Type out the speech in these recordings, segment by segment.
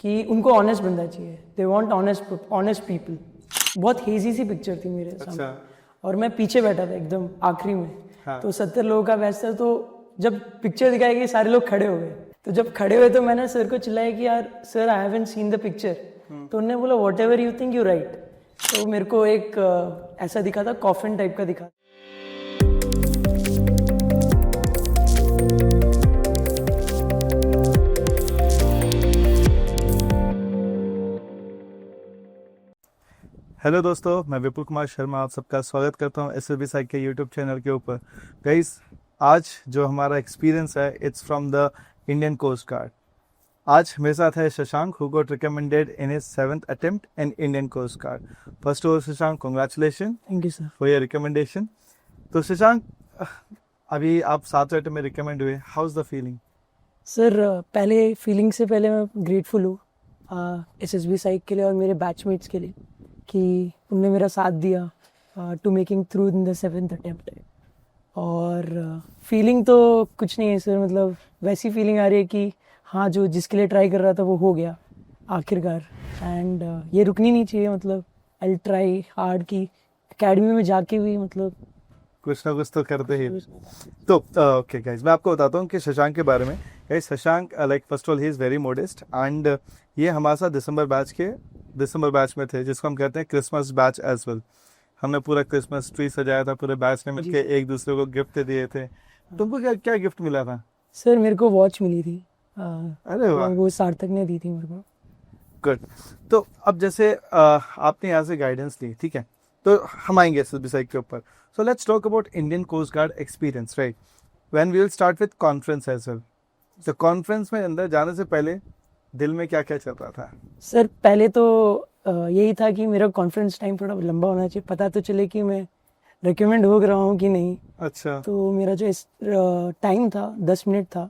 कि उनको ऑनेस्ट बंदा चाहिए, दे वांट ऑनेस्ट पीपल। बहुत हेजी सी पिक्चर थी मेरे सामने। और मैं पीछे बैठा था एकदम आखिरी में। तो 70 लोगों का बैच था, तो जब पिक्चर दिखाई गई सारे लोग खड़े हो गए। तो जब खड़े हुए तो मैंने सर को चिल्लाया कि यार sir I haven't seen the picture. तो उन्होंने बोला what ever you think you right. तो मेरे को एक ऐसा दिखा था, कॉफिन टाइप का दिखा। हेलो दोस्तों, मैं विपुल कुमार शर्मा आप सबका स्वागत करता हूं SLB साइक के यूट्यूब चैनल के ऊपर। गाइस, आज जो हमारा एक्सपीरियंस है it's from the Indian coast guard. आज मेरे साथ है Shashank, who got recommended in his 7th attempt in Indian coast guard. First of all Shashank, congratulation thank you sir for your recommendation. तो शशांक, अभी आप 7th अटेम्प्ट में रिकमेंड हुए, how is the feeling? Sir पहले फीलिंग से पहले मैं ग्रेटफुल हूँ SSB साइक के लिए और मेरे बैचमेट्स के लिए कि उनने मेरा साथ दिया to making through in the 7th attempt. और फीलिंग तो कुछ नहीं है सर, मतलब वैसी फीलिंग आ रही है कि हाँ, जो जिसके लिए ट्राई कर रहा था वो हो गया आखिरकार। एंड ये रुकनी नहीं चाहिए, मतलब आई ट्राई हार्ड कि एकेडमी में जाके भी मतलब कुछ ना कुछ तो करते ही। तो ओके गाइस, मैं आपको बताता हूँ कि शशांक के बारे में। Guys, Shashank like first of all he is very modest and ये हमारे साथ दिसंबर बैच में थे, जिसको हम कहते हैं क्रिसमस बैच एज वेल। हमने पूरा क्रिसमस ट्री सजाया था, पूरे बैच ने मिलकर एक दूसरे को गिफ्ट दिए थे। तुमको क्या क्या गिफ्ट मिला था? सर मेरे को वॉच मिली थी। अरे वाह, वो सार्थक ने दी थी मेरे को। गुड। तो अब जैसे आपने यहाँ से गाइडेंस ली, ठीक है, तो हम आएंगे SLB साइक के ऊपर। So let's talk about Indian coast guard experience, right? When we will start with conference as well. तो कॉन्फ्रेंस में अंदर जाने से पहले दिल में क्या क्या चल रहा था? सर पहले तो यही था कि मेरा कॉन्फ्रेंस टाइम थोड़ा लंबा होना चाहिए, पता तो चले कि मैं रिकमेंड हो रहा हूँ कि नहीं। अच्छा। तो मेरा जो टाइम था 10 मिनट था,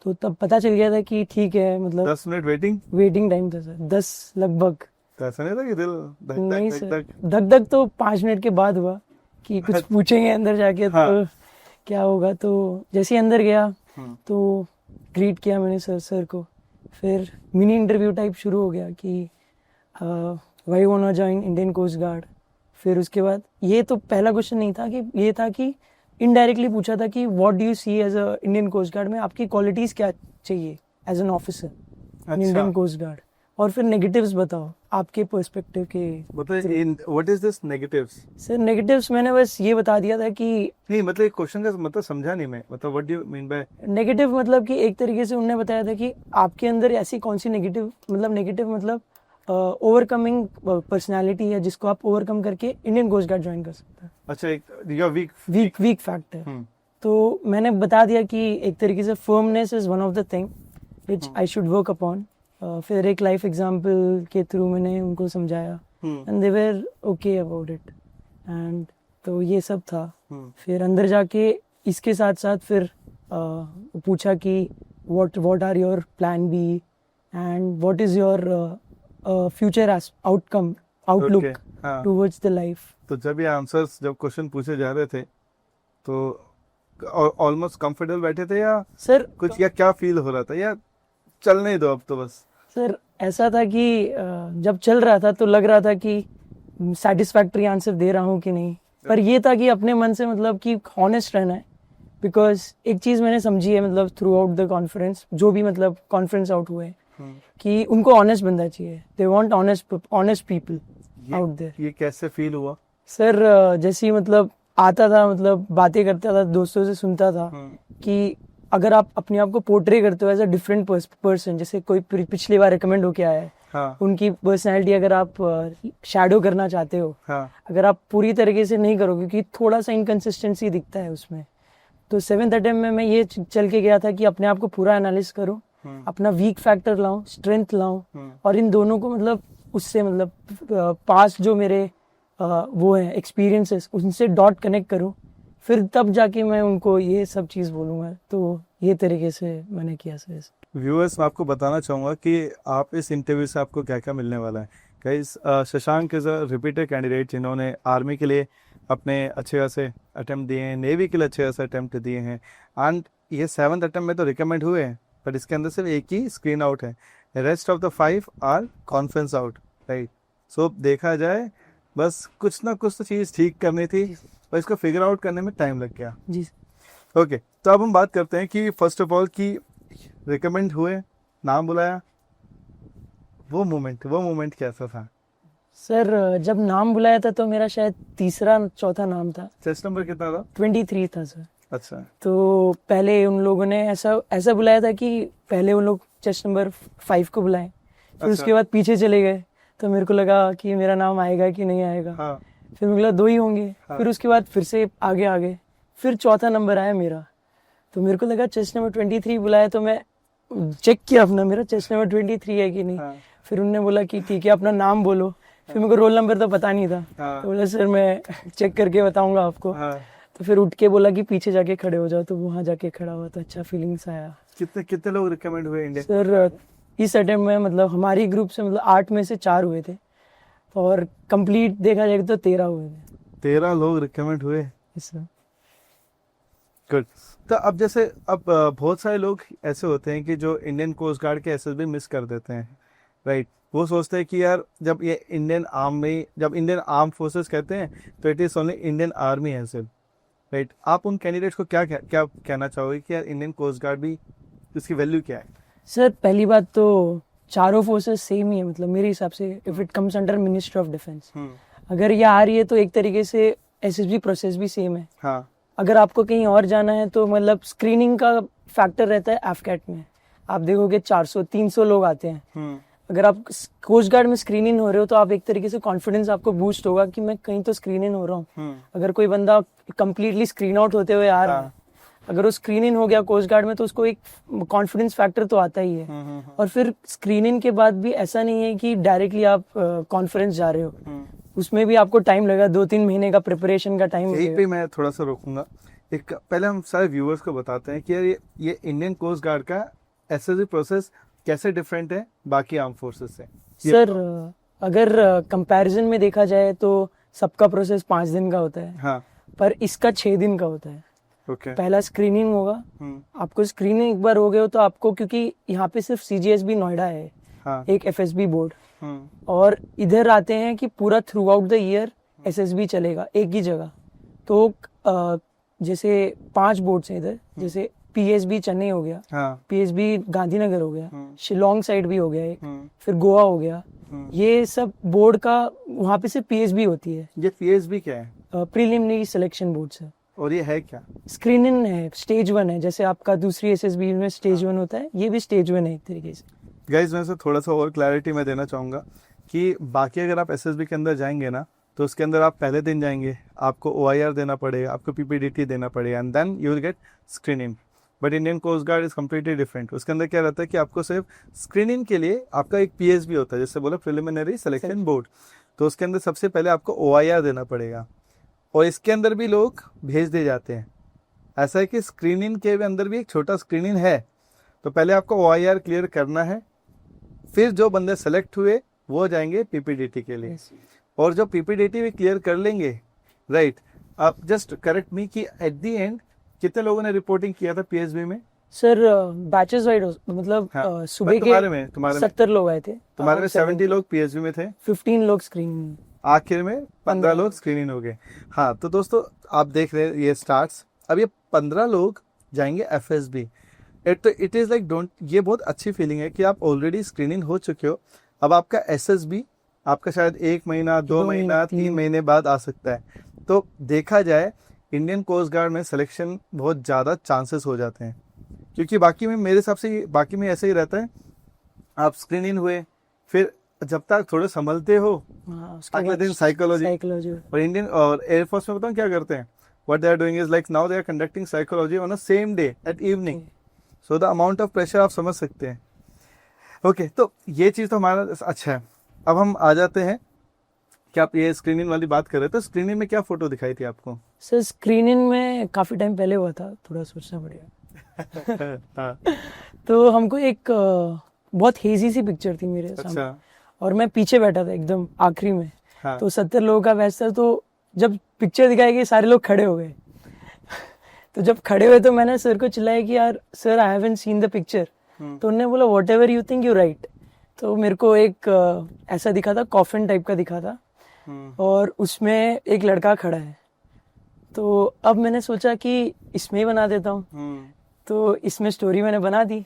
तो तब पता चल गया था कि ठीक है, मतलब 10 मिनट वेटिंग टाइम था सर, 10 लगभग। तो ऐसा नहीं था कि दिल धक नहीं धक सर, धक धक धक तो 5 मिनट के बाद हुआ कि कुछ पूछेंगे अंदर जाके। हाँ। तो क्या होगा। तो जैसे ही अंदर गया तो ग्रीट किया मैंने सर को। फिर मिनी इंटरव्यू टाइप शुरू हो गया कि why you want to join Indian coast guard. फिर उसके बाद ये तो पहला क्वेश्चन नहीं था, कि ये था कि इनडायरेक्टली पूछा था कि what do you see as a Indian coast guard में, आपकी क्वालिटीज क्या चाहिए as an officer in Indian coast guard. और फिर नेगेटिव्स बताओ आपके पर्सपेक्टिव के। मतलब what is this negatives? Sir negatives मैंने बस ये बता दिया था कि नहीं, मतलब क्वेश्चन का मतलब समझा नहीं मैं, मतलब what do you mean by negative, मतलब कि एक तरीके से उन्होंने बताया था कि आपके अंदर ऐसी कौन सी नेगेटिव मतलब ओवरकमिंग पर्सनालिटी है जिसको आप ओवरकम करके इंडियन कोस्ट गार्ड ज्वाइन कर सकते हैं। अच्छा, एक योर वीक फैक्ट है। तो मैंने बता दिया कि एक तरीके से firmness is one of the thing which I should work upon. फिर एक लाइफ एग्जांपल के थ्रू मैंने उनको समझाया and they were okay about it. And तो ये सब था। फिर अंदर जाके इसके साथ साथ फिर पूछा कि what are your plan B and what is your future outlook towards the life. तो जब ये आंसर्स, जब क्वेश्चन पूछे जा रहे थे तो ऑलमोस्ट कंफर्टेबल बैठे थे या सर कुछ, या क्या फील हो रहा था, या चलने ही दो अब तो बस? सर ऐसा था कि जब चल रहा था तो लग रहा था कि सेटिस्फैक्टरी आंसर दे रहा हूँ कि नहीं, पर ये था कि अपने मन से मतलब कि ऑनेस्ट रहना है। बिकॉज एक चीज़ मैंने समझी है, मतलब थ्रू आउट द कॉन्फ्रेंस, जो भी मतलब कॉन्फ्रेंस आउट हुए, कि उनको ऑनेस्ट बंदा चाहिए, they want honest people out there. ये कैसे फील हुआ? सर जैसे ही मतलब आता था, मतलब बातें करता था, दोस्तों से सुनता था कि अगर आप अपने आप को पोर्ट्रे करते हो एज अ डिफरेंट पर्सन, जैसे कोई पिछली बार रिकमेंड होके आया है, उनकी पर्सनैलिटी अगर आप शैडो करना चाहते हो, अगर आप पूरी तरीके से नहीं करोगे, क्योंकि थोड़ा सा इनकंसिस्टेंसी दिखता है उसमें। तो 7th अटेम्प्ट में मैं ये चल के गया था कि अपने आप को पूरा एनालिसिस करूं, अपना वीक फैक्टर लाऊं, स्ट्रेंथ लाऊं, और इन दोनों को मतलब उससे मतलब पास्ट जो मेरे वो है एक्सपीरियंसेस, उनसे डॉट कनेक्ट करूं, फिर तब जाके मैं उनको ये सब चीज़ बोलूँगा। तो ये तरीके से मैंने किया सर। व्यूअर्स, मैं आपको बताना चाहूँगा कि आप इस इंटरव्यू से आपको क्या क्या मिलने वाला है। Guys, Shashank is a repeated candidate जिन्होंने आर्मी के लिए अपने अच्छे खासे अटैम्प्ट दिए हैं, नेवी के लिए अच्छे खासे अटैम्प्ट दिए हैं, एंड ये 7th अटैम्प्ट में तो रिकमेंड हुए हैं, बट इसके अंदर सिर्फ एक ही स्क्रीन आउट है। Rest of the 5 are conference out, right. So देखा जाए बस कुछ ना कुछ तो चीज़ ठीक करनी थी और इसको फिगर आउट करने में टाइम लग गया। जी। ओके, तो अब हम बात करते हैं कि फर्स्ट ऑफ ऑल कि रिकमेंड हुए, नाम बुलाया, वो मोमेंट कैसा था? सर जब नाम बुलाया था तो मेरा शायद तीसरा चौथा नाम था। चेस्ट नंबर कितना था? 23 था सर। अच्छा। तो पहले उन लोगों ने ऐसा बुलाया था कि पहले उन लोग चेस्ट नंबर 5 को बुलाएं, फिर अच्छा। उसके बाद पीछे चले गए। तो मेरे को लगा कि मेरा नाम आएगा कि नहीं आएगा। हाँ। फिर मेरे को लगा 2 ही होंगे। हाँ। फिर उसके बाद फिर से आगे आ गए, फिर चौथा नंबर आया मेरा। तो मेरे को लगा चेस्ट नंबर 23 बुलाया, तो मैं चेक किया अपना, मेरा चेस्ट नंबर 23 है कि नहीं। हाँ। फिर उन्होंने बोला कि ठीक है अपना नाम बोलो। फिर मेरे को रोल नंबर तो पता नहीं था। हाँ। तो बोला सर मैं चेक करके बताऊंगा आपको। हाँ। तो फिर उठ के बोला कि पीछे जाके खड़े हो जाओ, तो वहां जाके खड़ा हुआ तो अच्छा फीलिंग्स आया। कितने लोग रिकमेंड हुए इंडिया? सर इस अटेम्प्ट में मतलब हमारी ग्रुप से मतलब 8 में से 4 हुए थे और कंप्लीट देखा जाए तो 13 हुए थे। 13 लोग रिकमेंड हुए। Sir good. तो अब जैसे अब बहुत सारे लोग ऐसे होते हैं कि जो इंडियन कोस्ट गार्ड के एसएसबी मिस कर देते हैं, राइट। वो सोचते हैं कि यार जब ये इंडियन आर्म फोर्सेस कहते हैं तो it is only Indian army as well, right. आप उन कैंडिडेट्स को क्या कहना चाहोगे कि यार इंडियन कोस्ट गार्ड भी, उसकी वैल्यू क्या है? सर पहली बात तो चारों फोर्सेस सेम ही है, मतलब मेरे हिसाब से if it comes under ministry of defence. अगर ये आ रही है तो एक तरीके से एसएसबी प्रोसेस भी सेम है। हाँ। अगर आपको कहीं और जाना है तो मतलब स्क्रीनिंग का फैक्टर रहता है एफकैट में। आप देखोगे 400-300 लोग आते हैं। अगर आप कोस्ट गार्ड में स्क्रीनिंग हो रहे हो तो आप एक तरीके से कॉन्फिडेंस आपको बूस्ट होगा कि मैं कहीं तो स्क्रीनिंग हो रहा हूँ। अगर कोई बंदा कंप्लीटली स्क्रीन आउट होते हुए आ रहा है, अगर वो स्क्रीनिंग हो गया कोस्ट गार्ड में तो उसको एक कॉन्फिडेंस फैक्टर तो आता ही है। और फिर स्क्रीनिंग के बाद भी ऐसा नहीं है कि डायरेक्टली आप कॉन्फ्रेंस जा रहे हो, उसमें भी आपको टाइम लगा, 2-3 महीने का प्रिपरेशन का टाइम। यही पे मैं थोड़ा सा रोकूंगा। एक पहले हम सारे व्यूअर्स को बताते हैं कि यार ये इंडियन कोस्ट गार्ड का एसएसबी प्रोसेस कैसे डिफरेंट है बाकी आर्म फोर्सेस से। सर अगर कंपैरिजन में देखा जाए तो सबका प्रोसेस 5 दिन का होता है। हाँ। पर इसका 6 दिन का होता है। ओके। पहला स्क्रीनिंग होगा। आपको स्क्रीनिंग एक बार हो गए हो तो आपको, क्योंकि यहाँ पे सिर्फ सीजीएसबी नोएडा है। हाँ। एक एफएसबी बोर्ड, और इधर आते हैं कि पूरा through out the year SSB चलेगा एक ही जगह। तो जैसे 5 बोर्ड्स हैं इधर, जैसे पीएसबी चेन्नई हो गया। हाँ। पीएसबी गांधीनगर हो गया। शिलोंग साइड भी हो गया एक, फिर गोवा हो गया। ये सब बोर्ड का वहाँ पे सिर्फ पीएसबी होती है। ये पीएसबी क्या है? प्रीलिमिनरी सिलेक्शन बोर्ड है। और ये है क्या? स्क्रीनिंग है, स्टेज 1 है। जैसे आपका दूसरी एसएसबी में स्टेज 1 होता है, ये भी स्टेज 1 है एक तरीके से। गाइज मैं थोड़ा सा और क्लैरिटी मैं देना चाहूँगा कि बाकी अगर आप एसएसबी के अंदर जाएंगे ना तो उसके अंदर आप पहले दिन जाएंगे, आपको ओआईआर देना पड़ेगा, आपको पीपीडीटी देना पड़ेगा, and then you will get screening. But Indian coast guard is completely different. उसके अंदर क्या रहता है कि आपको सिर्फ स्क्रीनिंग के लिए आपका एक पीएसबी होता है, जैसे बोला प्रिलिमिनरी सिलेक्शन बोर्ड। तो उसके अंदर सबसे पहले आपको ओआईआर देना पड़ेगा, और इसके अंदर भी लोग भेज दिए जाते हैं। ऐसा है कि स्क्रीनिंग के अंदर भी एक छोटा स्क्रीनिंग है। तो पहले आपको ओआईआर क्लियर करना है, फिर जो बंदे सेलेक्ट हुए वो जाएंगे पीपीडीटी के लिए। और जो पीपीडीटी भी क्लियर कर लेंगे, राइट। आप जस्ट करेक्ट मी कि एट द एंड कितने लोगों ने रिपोर्टिंग किया था पीएसबी में? सर बैचेस वाइड, मतलब हाँ, सुबह के तुम्हारे 70 लोग आए थे। तुम्हारे में 70 लोग पीएसबी में थे, 15 लोग स्क्रीनिंग, आखिर में 15 लोग स्क्रीनिंग हो गए। हाँ, तो दोस्तों आप देख रहे हैं ये स्टार्ट्स। अब ये 15 लोग जाएंगे FSB. It is like don't, ये बहुत अच्छी फीलिंग है कि आप ऑलरेडी स्क्रीनिंग हो चुके हो। अब आपका एसएसबी आपका शायद 1 महीना 2 महीना 3 महीने बाद आ सकता है। तो देखा जाए इंडियन कोस्ट गार्ड में सिलेक्शन बहुत ज़्यादा चांसेस हो जाते हैं, क्योंकि बाकी में मेरे हिसाब से बाकी में ऐसे ही रहता है। आप स्क्रीनिंग हुए, फिर जब तक थोड़े संभलते हो, अगले दिन साइकोलॉजी। और इंडियन और एयरफोर्स में बताऊँ क्या करते हैं, what they are doing is like now they are conducting psychology on a same day at evening, so the amount of pressure आप समझ सकते हैं। ओके, तो ये चीज़ तो हमारा अच्छा है। अब हम आ जाते हैं कि आप ये स्क्रीनिंग वाली बात कर रहे थे, तो स्क्रीनिंग में क्या फोटो दिखाई थी आपको? सर स्क्रीनिंग में काफी टाइम पहले हुआ था, थोड़ा सोचना पड़ेगा। हाँ। तो हमको एक बहुत हेजी सी पिक्चर थी मेरे सामने। अच्छा। और मैं पीछे बैठा था एकदम आखिरी में। हाँ। तो 70 लोगों का बैच था, तो जब पिक्चर दिखाई गई सारे लोग खड़े हो गए। तो जब खड़े हुए तो मैंने सर को चिल्लाया कि यार sir I haven't seen the picture. तो उन्होंने बोला whatever you think you right. तो मेरे को एक ऐसा दिखा था, कॉफिन टाइप का दिखा था, और उसमें एक लड़का खड़ा है। तो अब मैंने सोचा कि इसमें ही बना देता हूँ, तो इसमें स्टोरी मैंने बना दी।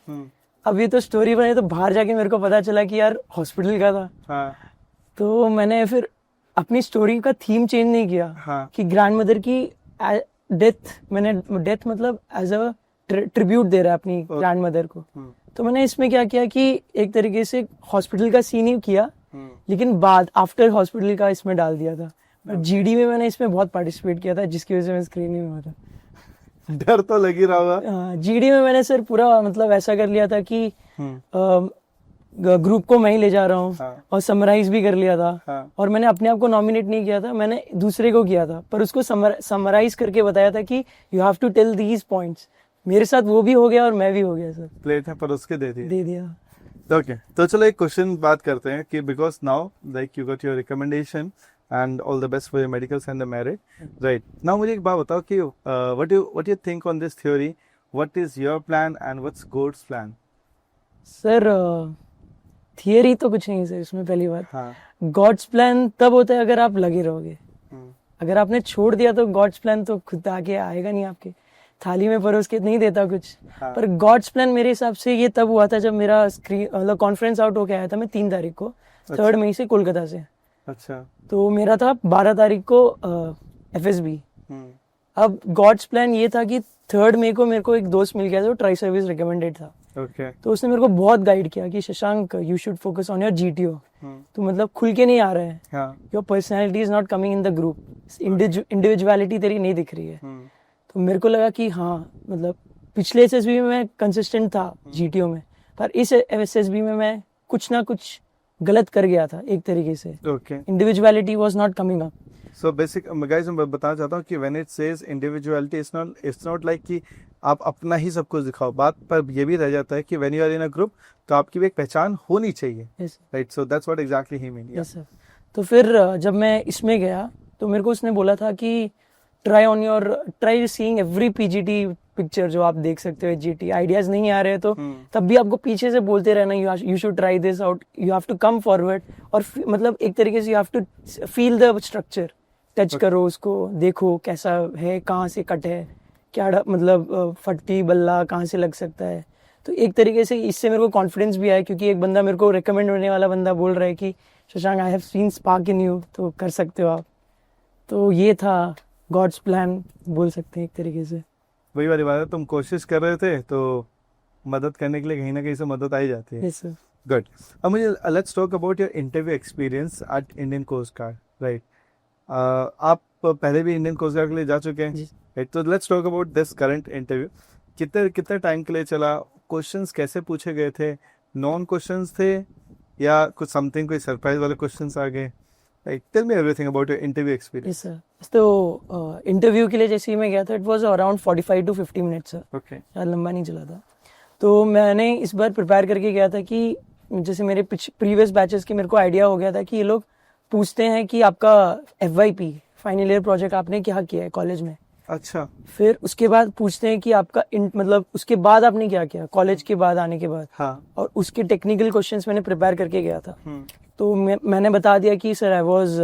अब ये तो स्टोरी बनी, तो बाहर जाके मेरे को पता चला कि यार हॉस्पिटल का था। हाँ, तो मैंने फिर अपनी स्टोरी का थीम चेंज नहीं किया, हाँ, कि ग्रैंड मदर की डेथ, मैंने डेथ मतलब एज अ ट्रिब्यूट दे रहा है अपनी ग्रैंड मदर को। तो मैंने इसमें क्या किया कि एक तरीके से हॉस्पिटल का सीन ही किया, लेकिन बाद आफ्टर हॉस्पिटल का इसमें डाल दिया था। जीडी में मैंने इसमें बहुत पार्टिसिपेट किया था, जिसकी वजह से मैं स्क्रीन में हुआ था। डर तो लग ही रहा होगा। जीडी में मैंने सर पूरा मतलब ऐसा कर लिया था कि ग्रुप को मैं ही ले जा रहा हूँ, हाँ। और समराइज भी कर लिया था। हाँ। और मैंने अपने आप को नॉमिनेट नहीं किया था, मैंने दूसरे को किया था, पर उसको समराइज करके बताया था कि you have to tell these points. मेरे साथ वो भी हो गया और मैं भी हो गया सर। प्लेट है पर उसके दे दिया। ओके, तो चलो एक क्वेश्चन बात करते हैं कि because now like you got your recommendation and all the best for your medicals and the marriage, right now मुझे एक बात बताओ कि what you think on this theory, what is your plan and what's God's plan? Sir theory तो कुछ नहीं sir इसमें, पहली बात। हाँ। गॉड्स प्लान तब होता है अगर आप लगे रहोगे। अगर आपने छोड़ दिया तो गॉड्स प्लान तो खुद आके आएगा नहीं, आपके थाली में परोस के नहीं देता कुछ। हाँ। पर गॉड्स प्लान मेरे हिसाब से ये तब हुआ था जब मेरा मतलब कॉन्फ्रेंस आउट होके आया था मैं 3 तारीख को, 3 मई से कोलकाता से। अच्छा। तो मेरा था 12 तारीख को FSB। अब गॉड्स प्लान ये था कि 3 मई को मेरे को एक दोस्त मिल गया था, ट्राई सर्विस रिकमेंडेड था। ओके। तो उसने मेरे को बहुत गाइड किया कि Shashank you should focus on your GTO। तो मतलब खुल के नहीं आ रहा है, हाँ। Your personality is not coming in the group, individuality तेरी नहीं दिख रही है। तो मेरे को लगा कि हाँ, मतलब पिछले SSB में मैं कंसिस्टेंट था GTO में, पर इस SSB में मैं कुछ ना कुछ गलत कर गया था एक तरीके से। Okay. Individuality was not coming up. So basic guys मैं बताना चाहता हूँ कि when it says individuality it's not like कि आप अपना ही सब कुछ दिखाओ, बात पर ये भी रह जाता है कि when you are in a group तो आपकी भी एक पहचान होनी चाहिए, right? So that's what exactly he mean. Yes sir. तो फिर जब मैं इसमें गया तो मेरे को उसने बोला था कि try seeing every PGT picture जो आप देख सकते हो GT। आइडियाज नहीं आ रहे तो तब भी आपको पीछे से बोलते रहना, you should try this out, you have to come forward. और मतलब एक तरीके से you have to feel the structure, touch करो उसको, देखो कैसा है, कहाँ से कट है, क्या मतलब फट्टी बल्ला कहाँ से लग सकता है। तो एक तरीके से इससे मेरे को कॉन्फिडेंस भी आया, क्योंकि एक बंदा मेरे को रिकमेंड होने वाला बंदा बोल रहा है कि Shashank I have seen spark in you, तो कर सकते हो आप। तो ये था गॉड्स प्लान बोल सकते हैं एक तरीके से। वही वाली बात है, तुम कोशिश कर रहे थे तो मदद करने के लिए कहीं ना कहीं से मदद आ ही जाती है। Yes sir. गुड। अब मुझे let's talk about your interview experience at Indian coast guard, right? आप पहले भी इंडियन कोस्ट गार्ड के लिए जा चुके हैं, राइट? तो let's talk about this current interview. कितने टाइम के लिए चला? क्वेश्चंस कैसे पूछे गए थे? नॉन क्वेश्चंस थे या कुछ समथिंग, कोई सरप्राइज वाले क्वेश्चंस आ गए? Like, tell me everything about your interview experience. Yes sir. तो इंटरव्यू के लिए जैसे ही मैं गया था, it was around 45 to 50 minutes sir. Okay. ज़्यादा लंबा नहीं चला था। तो मैंने इस बार प्रिपेयर करके गया था कि जैसे मेरे प्रीवियस बैचेस के मेरे को आइडिया हो गया था कि ये लोग पूछते हैं कि आपका FYP फाइनल ईयर प्रोजेक्ट आपने क्या किया है कॉलेज में। अच्छा। फिर उसके बाद पूछते हैं कि आपका मतलब उसके बाद आपने क्या किया कॉलेज के बाद आने के बाद। हाँ। और उसके टेक्निकल क्वेश्चंस मैंने प्रिपेयर करके गया था। तो मैंने बता दिया कि sir I was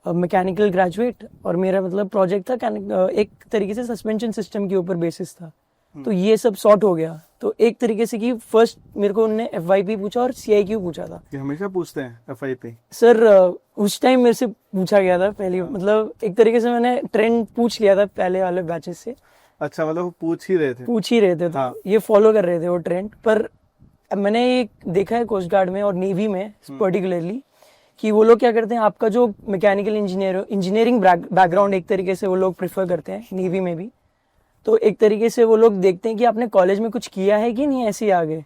mechanical graduate, और मेरा मतलब प्रोजेक्ट था एक तरीके से सस्पेंशन सिस्टम के ऊपर बेसिस था। तो ये सब सॉर्ट हो गया। तो एक तरीके से कि फर्स्ट मेरे को उन्होंने FYP पूछा और CIQ पूछा था। ये हमेशा पूछते हैं FYP? सर उस टाइम मेरे से पूछा गया था पहले, मतलब एक तरीके से मैंने ट्रेंड पूछ लिया था पहले वाले बैचेस से। अच्छा, मतलब वो पूछ ही रहे थे। तो ये फॉलो कर रहे थे वो ट्रेंड। पर मैंने ये देखा है कोस्ट गार्ड में और नेवी में पर्टिकुलरली कि वो लोग क्या करते हैं, आपका जो मैकेनिकल इंजीनियरिंग बैकग्राउंड एक तरीके से वो लोग प्रेफर करते हैं नेवी में भी। तो एक तरीके से वो लोग देखते हैं कि आपने कॉलेज में कुछ किया है कि नहीं, ऐसे ही आगे।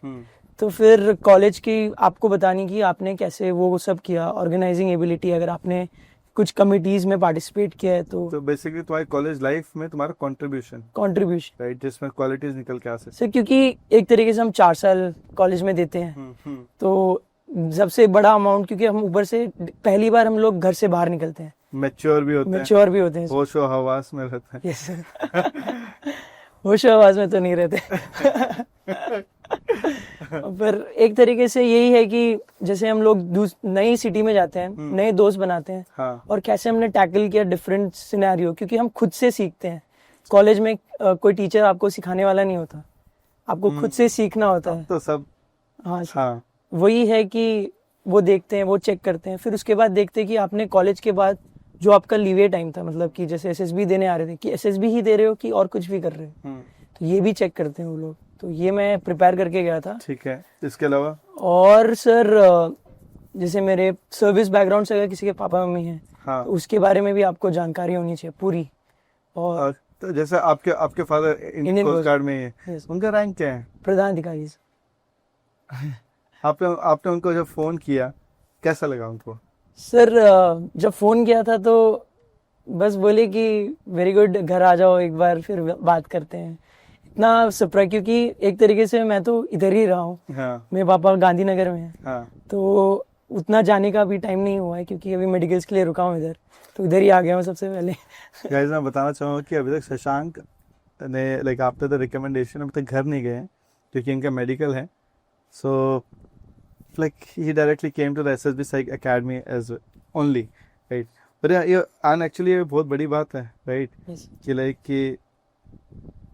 तो फिर कॉलेज की आपको बतानी कि आपने कैसे वो सब किया, ऑर्गेनाइजिंग एबिलिटी, अगर आपने कुछ कमिटीज में पार्टिसिपेट किया है तो बेसिकली तुम्हारी कॉलेज लाइफ में तुम्हारा कंट्रीब्यूशन, राइट, जिसमें क्वालिटीज निकल के आ सकती सर। क्योंकि एक तरीके से हम 4 साल कॉलेज में देते हैं, तो सबसे बड़ा अमाउंट, क्योंकि हम ऊपर से पहली बार हम लोग घर से बाहर निकलते हैं, मैच्योर भी होते हैं, होशो हवास में रहते हैं। Yes sir. होशो हवास में तो नहीं रहते। पर एक तरीके से यही है कि जैसे हम लोग नई सिटी में जाते हैं, नए दोस्त बनाते हैं, हाँ और कैसे हमने टैकल किया डिफरेंट सिनेरियो, क्योंकि हम खुद से सीखते हैं। कॉलेज में कोई टीचर आपको सिखाने वाला नहीं होता, आपको खुद से सीखना होता है। तो सब हाँ हाँ वही है कि वो देखते हैं, वो चेक करते हैं, फिर उसके बाद देखते हैं कि आपने कॉलेज के बाद जो आपका लीवे टाइम था, मतलब कि जैसे एसएसबी देने आ रहे थे, कि एसएसबी ही दे रहे हो कि और कुछ भी कर रहे हो, तो ये भी चेक करते हैं वो लोग। तो ये मैं प्रिपेयर करके गया था। ठीक है। इसके अलावा और सर जैसे मेरे सर्विस बैकग्राउंड से अगर किसी के पापा मम्मी हैं, हाँ तो उसके बारे में भी आपको जानकारी होनी चाहिए पूरी। और तो जैसे आपके आपके फादर इंडियन कोस्ट गार्ड में ही है, Yes. उनका रैंक क्या है? प्रधान अधिकारी। आपने उनको जब फोन किया कैसा लगा उनको? सर जब फोन किया था तो बस बोले कि वेरी गुड, घर आ जाओ एक बार, फिर बात करते हैं। इतना सरप्राइज, क्योंकि एक तरीके से मैं तो इधर ही रहा हूँ, हाँ मेरे पापा गांधीनगर में हैं, हाँ तो उतना जाने का अभी टाइम नहीं हुआ है, क्योंकि अभी मेडिकल्स के लिए रुका हूँ इधर, तो इधर ही आ गया हूँ सबसे पहले। गाइस मैं बताना चाहूँगा कि अभी तक शशांक ने लाइक आफ्टर द रिकमेंडेशन अभी तक घर नहीं गए हैं, क्योंकि इनका मेडिकल है। So like he directly came to the SSB psych academy as only, right? पर ये एंड एक्चुअली ये बहुत बड़ी बात है, राइट? कि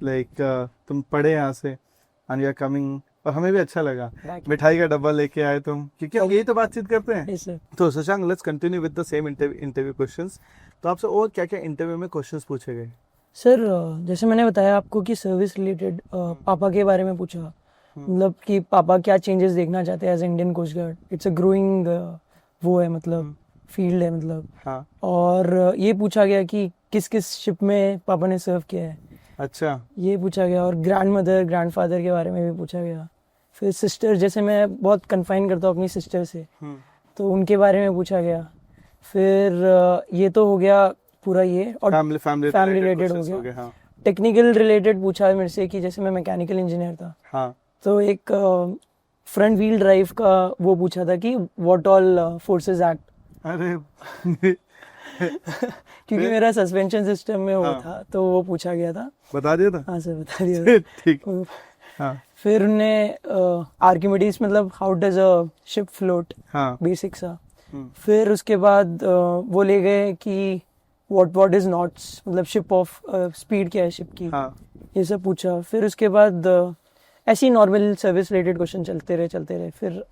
लाइक तुम पढ़े यहाँ से एंड यू आर कमिंग, और हमें भी अच्छा लगा मिठाई का डब्बा लेके आए तुम, क्योंकि हम यही तो बातचीत करते हैं। Yes, sir. तो Shashank let's continue with the same interview questions. तो आपसे और क्या क्या इंटरव्यू में क्वेश्चंस पूछे गए? सर जैसे मैंने बताया आपको कि सर्विस रिलेटेड पापा के बारे में पूछा, मतलब कि पापा क्या चेंजेस देखना चाहते हैं as Indian coast guard. It's a growing वो है, मतलब फील्ड है, मतलब। हाँ और ये पूछा गया कि किस किस शिप में पापा ने सर्व किया है, अच्छा ये पूछा गया। और ग्रैंड मदर ग्रैंड फादर के बारे में भी पूछा गया। फिर सिस्टर, जैसे मैं बहुत कन्फाइन करता हूँ अपनी सिस्टर से, तो उनके बारे में पूछा गया। फिर ये तो हो गया पूरा ये, और फैमिली रिलेटेड हो गया। हाँ टेक्निकल रिलेटेड पूछा है मेरे से कि जैसे मैं मैकेनिकल इंजीनियर था, हाँ तो एक फ्रंट व्हील ड्राइव का वो पूछा था कि व्हाट ऑल फोर्सेस एक्ट, अरे क्योंकि मेरा सस्पेंशन सिस्टम में वो था, तो वो पूछा गया था। बता दिया था? हाँ सर, बता दिया था। ठीक। हाँ फिर उन्हें आर्किमिडीज, मतलब how does a ship float, हाँ बेसिक सा। फिर उसके बाद वो ले गए कि व्हाट इज नॉट्स, मतलब शिप ऑफ स्पीड क्या है शिप की, हाँ ये सब पूछा। फिर उसके बाद ऐसी नॉर्मल सर्विस रिलेटेड क्वेश्चन चलते रहे। फिर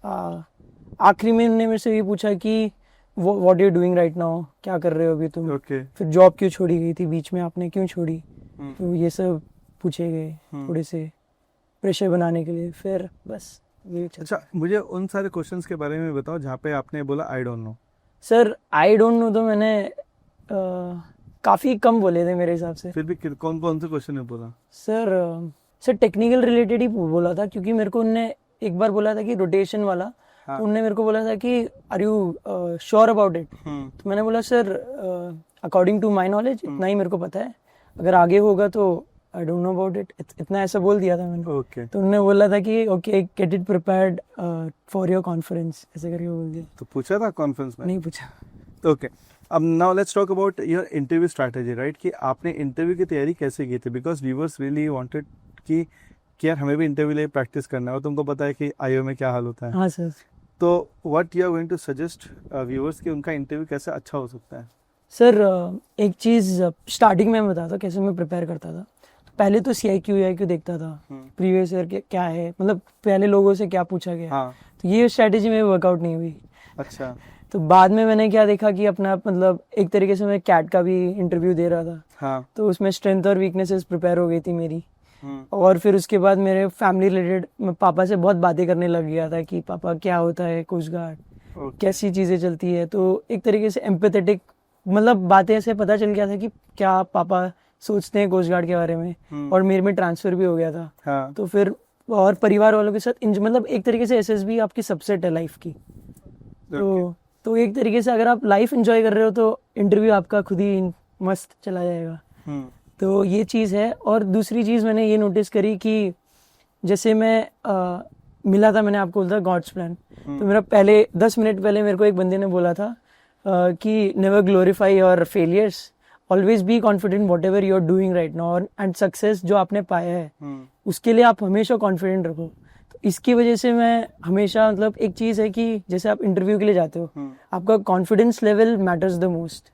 आखिरी में उन्होंने मेरे से ये पूछा कि what you doing right now, क्या कर रहे हो अभी तुम। ओके। फिर जॉब क्यों छोड़ी गई थी बीच में, आपने क्यों छोड़ी, तो ये सब पूछे गए थोड़े से प्रेशर बनाने के लिए। फिर बस ये अच्छा, मुझे उन सारे क्वेश्चंस के बारे में बताओ जहाँ पे आपने बोला I don't know. Sir I don't know तो मैंने काफ़ी कम बोले थे मेरे हिसाब से। फिर भी कौन कौन से क्वेश्चन है बोला? सर टेक्निकल रिलेटेड ही बोला था, क्योंकि मेरे को उनने एक बार बोला था कि रोटेशन वाला, हाँ। तो उनने मेरे को बोला था कि are you sure about it, तो मैंने बोला sir according to my knowledge इतना ही मेरे को पता है, अगर आगे होगा तो I don't know about it, इतना ऐसा बोल दिया था मैंने। ओके। तो उन्होंने बोला था कि okay get it prepared for your conference, ऐसे करके बोल दिया। तो पूछा था कॉन्फ्रेंस में? नहीं पूछा। ओके, अब now let's talk about your interview strategy, right? कि आपने इंटरव्यू की तैयारी कैसे की थी? बिकॉज व्यूअर्स रियली वांटेड कि यार हमें भी इंटरव्यू लिए प्रैक्टिस करना है, और तुमको पता है कि आईओ में क्या हाल होता है। हाँ सर। तो what you are going to suggest viewers कि उनका इंटरव्यू कैसे अच्छा हो सकता है? सर एक चीज़ स्टार्टिंग में मैं बताता कैसे मैं प्रिपेयर करता था। तो पहले तो CIQ देखता था, प्रीवियस ईयर क्या है, मतलब पहले लोगों से क्या पूछा गया। हाँ। तो ये स्ट्रैटेजी में वर्कआउट नहीं हुई। अच्छा। तो बाद में मैंने क्या देखा कि अपना, मतलब एक तरीके से मैं कैट का भी इंटरव्यू दे रहा था, हाँ। तो उसमें स्ट्रेंथ और वीकनेसेस प्रिपेयर हो गई थी मेरी। और फिर उसके बाद मेरे फैमिली रिलेटेड मैं पापा से बहुत बातें करने लग गया था कि पापा क्या होता है कोस्ट गार्ड, कैसी चीज़ें चलती है। तो एक तरीके से एम्पैथेटिक, मतलब बातें से पता चल गया था कि क्या पापा सोचते हैं कोस्ट गार्ड के बारे में, और मेरे में ट्रांसफर भी हो गया था। हाँ। तो फिर और परिवार वालों के साथ मतलब एक तरीके से SSB आपकी सबसेट है लाइफ की। तो एक तरीके से अगर आप लाइफ एंजॉय कर रहे हो तो इंटरव्यू आपका खुद ही मस्त चला जाएगा। तो ये चीज़ है। और दूसरी चीज़ मैंने ये नोटिस करी कि जैसे मैं मिला था, मैंने आपको बोला था गॉड्स प्लान, तो मेरा पहले 10 मिनट पहले मेरे को एक बंदे ने बोला था कि never glorify your failures, always be confident whatever you are doing right now, and success जो आपने पाया है उसके लिए आप हमेशा कॉन्फिडेंट रखो। तो इसकी वजह से मैं हमेशा मतलब एक चीज़ है कि जैसे आप इंटरव्यू के लिए जाते हो, आपका confidence level matters the most.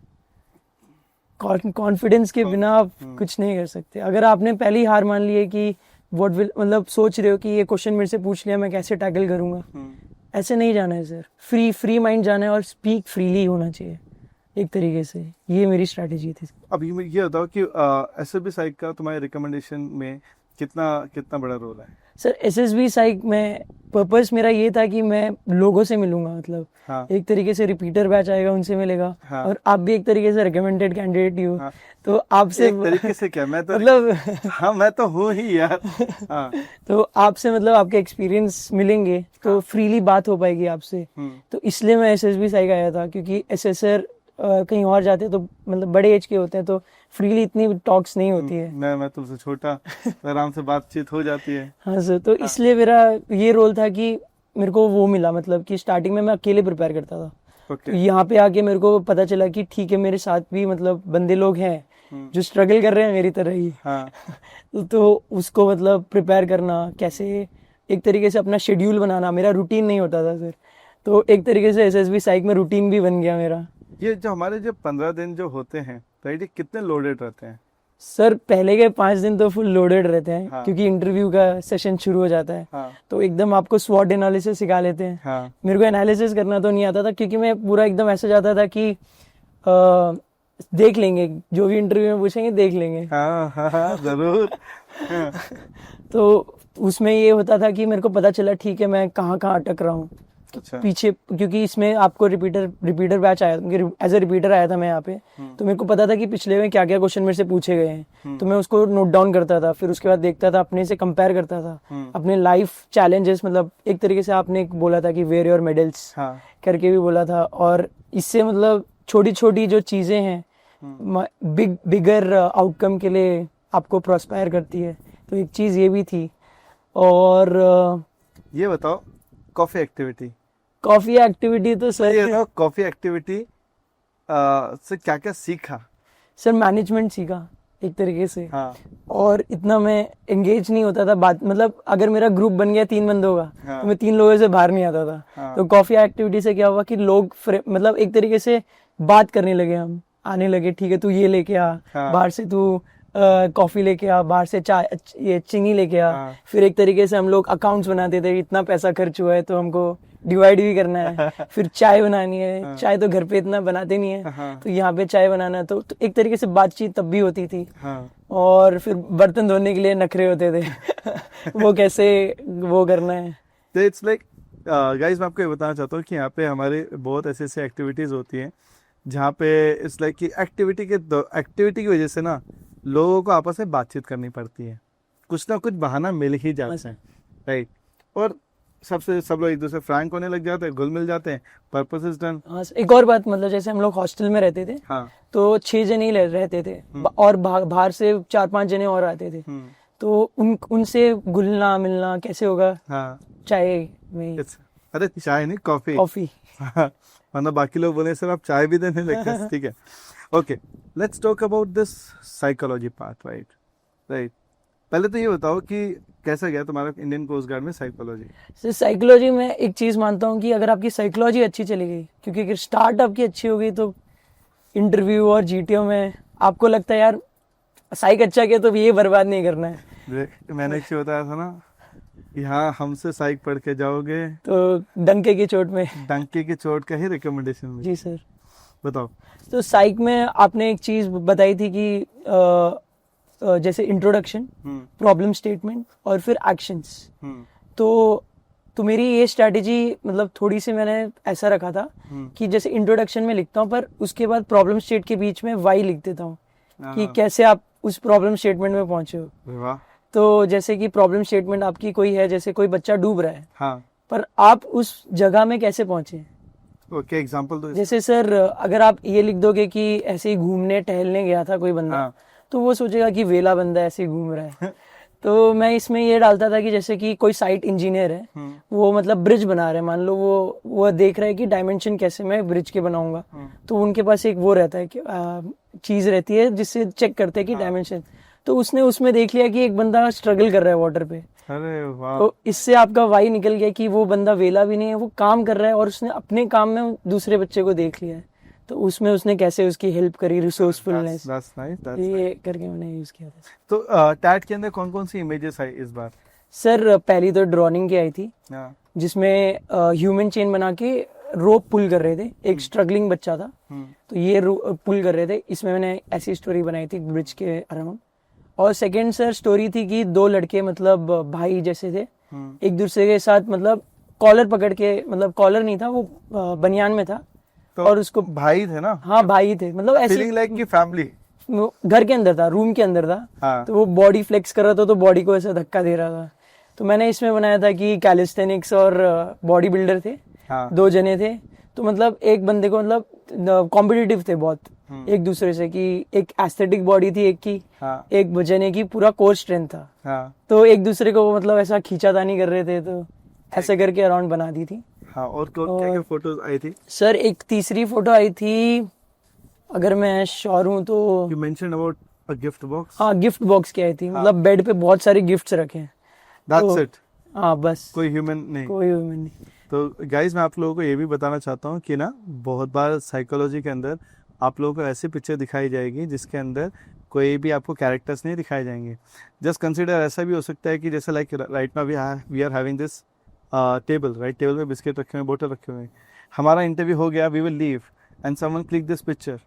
Confidence के बिना आप कुछ नहीं कर सकते। अगर आपने पहले ही हार मान ली है कि व्हाट विल, मतलब सोच रहे हो कि ये क्वेश्चन मेरे से पूछ लिया, मैं कैसे टैकल करूंगा, ऐसे नहीं जाना है सर। फ्री माइंड जाना है और स्पीक फ्रीली होना चाहिए एक तरीके से। ये मेरी स्ट्रैटेजी थी। अब ये बताओ कि SSB साइक का तुम्हारे रिकमेंडेशन में कितना बड़ा रोल है? सर SSB साइक में पर्पस मेरा ये था कि मैं लोगों से मिलूंगा, मतलब हाँ। एक तरीके से रिपीटर बैच आएगा, उनसे मिलेगा। हाँ। और आप भी एक तरीके से रिकमेंडेड कैंडिडेट ही हो। हाँ। तो आपसे एक तरीके से क्या, मैं तो मतलब हाँ मैं तो हूँ ही यार। हाँ। तो आपसे मतलब आपके एक्सपीरियंस मिलेंगे तो फ्रीली बात हो पाएगी आपसे। तो इसलिए मैं SSB साइक आया था, क्योंकि SSR कहीं और जाते तो मतलब बड़े एज के होते हैं तो फ्रीली इतनी टॉक्स नहीं होती है। मैं तुमसे छोटा, आराम से बातचीत हो जाती है। हाँ सर, तो इसलिए मेरा ये रोल था कि मेरे को वो मिला, मतलब कि स्टार्टिंग में मैं अकेले प्रिपेयर करता था। तो यहाँ पे आके मेरे को पता चला कि ठीक है, मेरे साथ भी मतलब बंदे लोग हैं जो स्ट्रगल कर रहे हैं मेरी तरह ही। हाँ। तो उसको मतलब प्रिपेयर करना कैसे, एक तरीके से अपना शेड्यूल बनाना, मेरा रूटीन नहीं होता था सर। तो एक तरीके से SSB साइक में रूटीन भी बन गया मेरा। ये जो हमारे 15 दिन जो होते हैं, राइट, ये कितने लोडेड रहते हैं? सर पहले के 5 दिन तो फुल लोडेड रहते हैं। हाँ। क्योंकि इंटरव्यू का सेशन शुरू हो जाता है। हाँ। तो एकदम आपको स्वॉट एनालिसिस सिखा लेते हैं। हाँ। मेरे को एनालिसिस करना तो नहीं आता था, क्योंकि मैं पूरा एकदम ऐसा जाता था कि देख लेंगे, जो भी इंटरव्यू में पूछेंगे देख लेंगे। हाँ हाँ हाँ जरूर। हाँ। तो उसमें ये होता था कि मेरे को पता चला ठीक है मैं कहाँ कहाँ अटक रहा हूँ। अच्छा। पीछे, क्योंकि इसमें आपको रिपीटर बैच आया, एज ए रिपीटर आया था मैं यहाँ पे। तो मेरे को पता था कि पिछले में क्या क्या क्वेश्चन मेरे से पूछे गए हैं। तो मैं उसको नोट डाउन करता था, फिर उसके बाद देखता था, अपने से कंपेयर करता था अपने लाइफ चैलेंजेस। मतलब एक तरीके से आपने बोला था कि वेयर योर मेडल्स करके भी बोला था। और इससे मतलब छोटी छोटी जो चीजें हैं बिगर आउटकम के लिए आपको प्रोस्पायर करती है। तो एक चीज ये भी थी। और ये बताओ कॉफी एक्टिविटी तो सर, ये बताओ कॉफी एक्टिविटी से क्या क्या सीखा? सर मैनेजमेंट सीखा एक तरीके से। हाँ। और इतना मैं एंगेज नहीं होता था बात, मतलब अगर मेरा ग्रुप बन गया 3 बंदों का, हाँ। तो मैं 3 लोगों से बाहर नहीं आता था। हाँ। तो कॉफी एक्टिविटी से क्या हुआ कि लोग मतलब एक तरीके से बात करने लगे, हम आने लगे, ठीक है तू ये लेके आ, हाँ। बाहर से तू कॉफी लेके आ, बाहर से चाय ये चीनी लेके आ। हाँ। फिर एक तरीके से हम लोग अकाउंट्स बनाते थे, इतना पैसा खर्च हुआ है तो हमको डिवाइड भी करना है। फिर चाय बनानी है। हाँ। चाय तो घर पे इतना बनाते नहीं है। हाँ। तो यहाँ पे चाय बनाना, तो एक तरीके से बातचीत तब भी होती थी। हाँ। और फिर बर्तन धोने के लिए नखरे होते थे वो कैसे वो करना है। तो इट्स लाइक गाइस, मैं आपको ये बताना चाहता हूँ कि यहाँ पे हमारे बहुत ऐसे एक्टिविटीज़ होती हैं जहाँ पे इट्स लाइक कि एक्टिविटी की वजह से ना लोगों को आपस में बातचीत करनी पड़ती है, कुछ ना कुछ बहाना मिल ही जाता है, राइट। और सब लोग एक दूसरे फ्रैंक होने लग जाते हैं, घुल मिल जाते हैं, पर्पस इज डन। हाँ, एक और बात, मतलब जैसे हम लोग हॉस्टल में रहते थे। हाँ। तो 6 जने ही रहते थे और बाहर से 4-5 जने और आते थे। तो उनसे घुलना मिलना कैसे होगा? हाँ। चाय में। अरे चाय नहीं, कॉफी। वरना बाकी लोग बोले सर आप चाय भी देने लगते हैं। ठीक है, okay, let's talk about this psychology part, right. पहले तो ये बताओ कि कैसा गया तुम्हारा इंडियन कोस्ट गार्ड में साइकोलॉजी? साइकोलॉजी में एक चीज मानता हूँ कि अगर आपकी साइकोलॉजी अच्छी चली गई, क्योंकि अगर स्टार्ट आपकी अच्छी हो गई तो इंटरव्यू और GTO में आपको लगता है यार साइक अच्छा किया तो ये बर्बाद नहीं करना है। मैंने एक चीज बताया था ना कि हाँ हमसे साइक पढ़ के जाओगे तो डंके की चोट का ही रिकमेंडेशन। जी सर, बताओ। तो साइक में आपने एक चीज बताई थी कि जैसे इंट्रोडक्शन, प्रॉब्लम स्टेटमेंट और फिर एक्शंस। तो मेरी ये स्ट्रैटेजी मतलब थोड़ी सी मैंने ऐसा रखा था कि जैसे इंट्रोडक्शन में लिखता हूँ, पर उसके बाद प्रॉब्लम स्टेट के बीच में वाई लिख देता हूँ कि कैसे आप उस प्रॉब्लम स्टेटमेंट में पहुंचे हो। तो जैसे कि प्रॉब्लम स्टेटमेंट आपकी कोई है, जैसे कोई बच्चा डूब रहा है, हाँ, पर आप उस जगह में कैसे पहुंचे? ओके, एग्जांपल दो। जैसे सर अगर आप ये लिख दोगे कि ऐसे ही घूमने टहलने गया था कोई बंदा, हाँ, तो वो सोचेगा कि वेला बंदा ऐसे ही घूम रहा है। तो मैं इसमें ये डालता था कि जैसे कि कोई साइट इंजीनियर है, वो मतलब ब्रिज बना रहे हैं, मान लो वो देख रहा है कि डायमेंशन कैसे मैं ब्रिज के बनाऊंगा। तो उनके पास एक वो रहता है कि चीज रहती है जिससे चेक करते हैं कि डायमेंशन। तो उसने उसमें देख लिया कि एक बंदा स्ट्रगल कर रहा है वाटर पे, अरे वाह। तो इससे आपका वाई निकल गया कि वो बंदा वेला भी नहीं है, वो काम कर रहा है और उसने अपने काम में दूसरे बच्चे को देख लिया है, तो उसमें उसने कैसे उसकी हेल्प करी, रिसोर्सफुलनेस, That's nice, that's ये nice. करके मैंने यूज किया था। तो टैट के अंदर कौन कौन सी इमेजेस आई इस बार? सर पहली तो ड्रॉइंग की आई थी, हाँ। जिसमें ह्यूमन चेन बना के रोप पुल कर रहे थे, एक स्ट्रगलिंग बच्चा था, तो ये पुल कर रहे थे, इसमें मैंने ऐसी स्टोरी बनाई थी ब्रिज के अराउंड। और सेकंड सर स्टोरी थी कि दो लड़के मतलब भाई जैसे थे, एक दूसरे के साथ मतलब कॉलर पकड़ के, मतलब कॉलर नहीं था वो, बनियान में था, तो और उसको भाई थे ना? हाँ भाई थे, मतलब ऐसे फीलिंग लाइक की फैमिली। वो घर के अंदर था, रूम के अंदर था, हाँ। तो वो बॉडी फ्लेक्स कर रहा था, तो बॉडी को ऐसा धक्का दे रहा था। तो मैंने इसमें बनाया था कि कैलिस्थेनिक्स और बॉडी बिल्डर थे, हाँ। दो जने थे, तो मतलब एक बंदे को मतलब कॉम्पिटिटिव थे बहुत एक दूसरे से, कि एक एस्थेटिक बॉडी थी एक की, हाँ। एक जने की पूरा कोर स्ट्रेंथ था, हाँ। तो एक दूसरे को मतलब ऐसा खींचातानी कर रहे थे, तो ऐसे करके अराउंड बना दी थी। हाँ। और क्या क्या फोटोज आई थी? सर एक तीसरी फोटो आई थी, अगर मैं श्योर हूँ तो, you mention about a gift box. हाँ गिफ्ट बॉक्स की आई थी, मतलब बेड पे बहुत सारे गिफ्ट्स रखे हैं। That's it. हाँ बस, कोई ह्यूमन नहीं। कोई human नहीं। तो गाइज मैं आप लोगों को ये भी बताना चाहता हूँ कि ना बहुत बार साइकोलॉजी के अंदर आप लोगों को ऐसी पिक्चर दिखाई जाएगी जिसके अंदर कोई भी आपको कैरेक्टर्स नहीं दिखाए जाएंगे। जस्ट कंसिडर, ऐसा भी हो सकता है कि जैसे like right now we are having this table, right? Table पे बिस्किट रखे हुए हैं, बोतल रखे हुए हैं, हमारा इंटरव्यू हो गया, we will leave and someone click this picture,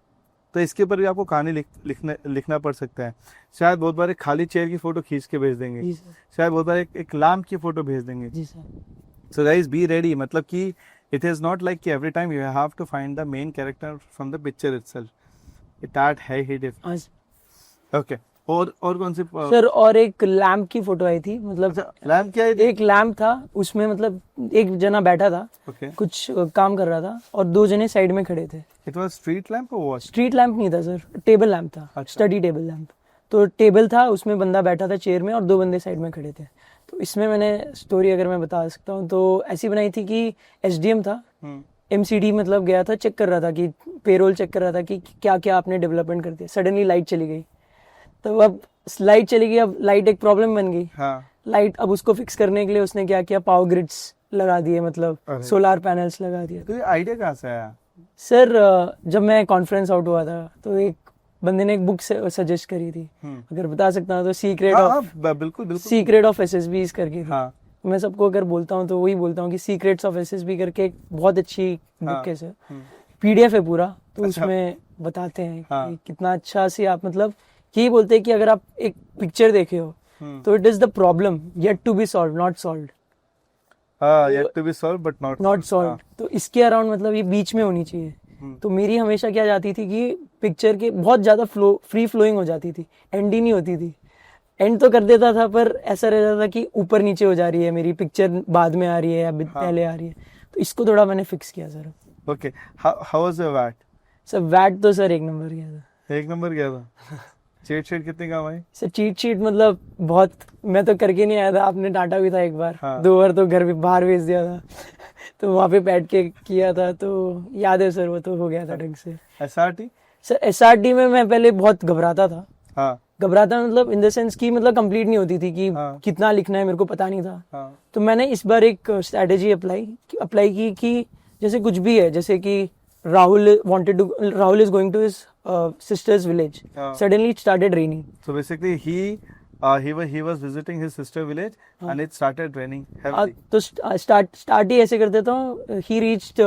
तो इसके ऊपर भी आपको कहानी लिखना पड़ सकता है। शायद बहुत बार एक खाली चेयर की फोटो खींच के भेज देंगे, जी सर, शायद बहुत बार एक लैम्प की फोटो भेज देंगे। जी sir. So guys, be ready. मतलब कि it is not like कि every time you have to find the main character from the picture itself. That है ही diff. हाँ Okay. और कौन सी? सर और एक लैम्प की फोटो आई थी, मतलब लैम्प क्या है? एक लैम्प था, उसमें मतलब एक जना बैठा था, Okay. कुछ काम कर रहा था, और दो जने साइड में खड़े थे। It was street lamp or what? Street lamp नहीं था सर, टेबल लैम्प था, अच्छा। Study table lamp. तो टेबल था, उसमें बंदा बैठा था चेयर में और दो बंदे साइड में खड़े थे। तो इसमें मैंने स्टोरी अगर मैं बता सकता हूँ तो ऐसी बनाई थी कि एसडीएम था, एमसीडी मतलब गया था, चेक कर रहा था कि पेरोल चेक कर रहा था कि क्या क्या आपने डेवलपमेंट कर दिया। सडनली लाइट चली गई, तो अब लाइट चली गई, अब लाइट एक प्रॉब्लम बन गई। हाँ। लाइट, अब उसको फिक्स करने के लिए उसने क्या किया, पावर ग्रिड्स लगा दिए, मतलब अरे। सोलार पैनल्स लगा दिए। तो ये आइडिया कहाँ से आया? सर जब मैं कॉन्फ्रेंस आउट हुआ था तो एक बंदे ने एक बुक सजेस्ट करी थी, अगर बता सकता हूँ तो, सीक्रेट ऑफ बिल्कुल बिल्कुल सीक्रेट ऑफ एसएसबीज करके थी। हाँ। मैं सबको अगर बोलता हूँ तो वही बोलता हूँ कि सीक्रेट्स ऑफ एसएसबी करके एक बहुत अच्छी बुक है सर, पीडीएफ है पूरा, तो अच्छा। उसमें बताते हैं हाँ। कि कितना अच्छा से आप, मतलब यही बोलते हैं कि अगर आप एक पिक्चर देखे हो तो it is the problem yet to be solve, not solve. हाँ, yet to be solved but not solve, तो इसके अराउंड मतलब ये बीच में होनी चाहिए। तो मेरी हमेशा क्या जाती थी कि पिक्चर के बहुत ज्यादा फ्री फ्लोइंग हो जाती थी, एंड ही नहीं होती थी। एंड तो कर देता था पर ऐसा रह जाता था कि ऊपर नीचे हो जा रही है, मेरी पिक्चर बाद में आ रही है या पहले आ रही है, तो इसको थोड़ा मैंने फिक्स किया sir. Okay. How was your VAT? Sir वैट तो सर एक नंबर गया था। एक नंबर गया था। चीट शीट कितनी काम आई? सर चीट शीट मतलब बहुत, मैं तो करके नहीं आया था, आपने डांटा भी था एक बार। हाँ। 2 बार तो घर भी बाहर भेज दिया था तो वहाँ पे बैठ के किया था, तो याद है सर, वो तो हो गया था ढंग से। SRT? सर एसआरटी में मैं पहले बहुत घबराता था। हाँ। घबराता मतलब इन द सेंस कि मतलब कंप्लीट नहीं होती थी कि हाँ। कितना लिखना है, मेरे को पता नहीं था। हाँ। तो मैंने इस बार एक स्ट्रेटेजी अप्लाई की कि जैसे कुछ भी है, जैसे कि Rahul is going to his sister's village. Suddenly it started raining. So basically he was visiting his sister village and it started raining heavily. तो स्टार्ट ही ऐसे कर देता हूँ, he reached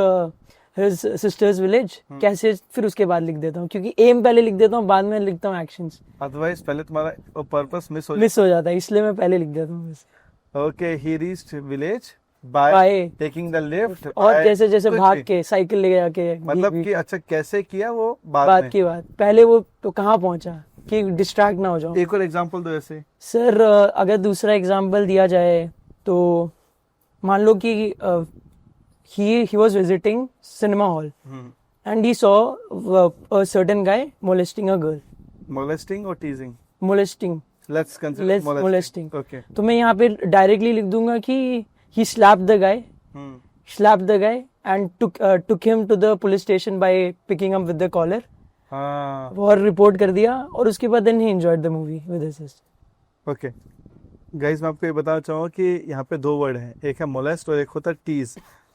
his sister's village, कैसे फिर उसके बाद लिख देता हूँ, क्योंकि एम पहले लिख देता हूँ, बाद में लिखता हूँ एक्शंस। Otherwise पहले तुम्हारा पर्पस मिस हो जाता है, इसलिए मैं पहले लिख देता हूँ बस। Okay, he reached village by taking the lift. और जैसे जैसे भाग के साइकिल ले जाके, मतलब कि अच्छा कैसे किया वो बात में? की बात, पहले वो तो कहाँ पहुंचा कि डिस्ट्रैक्ट ना हो जाओ। एक और एग्जांपल दो ऐसे। सर अगर दूसरा एग्जांपल दिया जाए तो मान लो कि he was visiting cinema hall and he saw a certain guy molesting a girl. Molesting or teasing? Molesting. Let's consider molesting. Okay. तो मैं यहाँ पे डायरेक्टली लिख दूंगा कि he slapped the guy and took him to the police station by picking him with the collar. हाँ. और report कर दिया, और उसके बाद then he enjoyed the movie with his sister. Okay. Guys मैं आपको ये बताना चाहूँगा कि यहाँ पे दो वर्ड हैं, एक है मोलेस्ट और एक होता है टीज।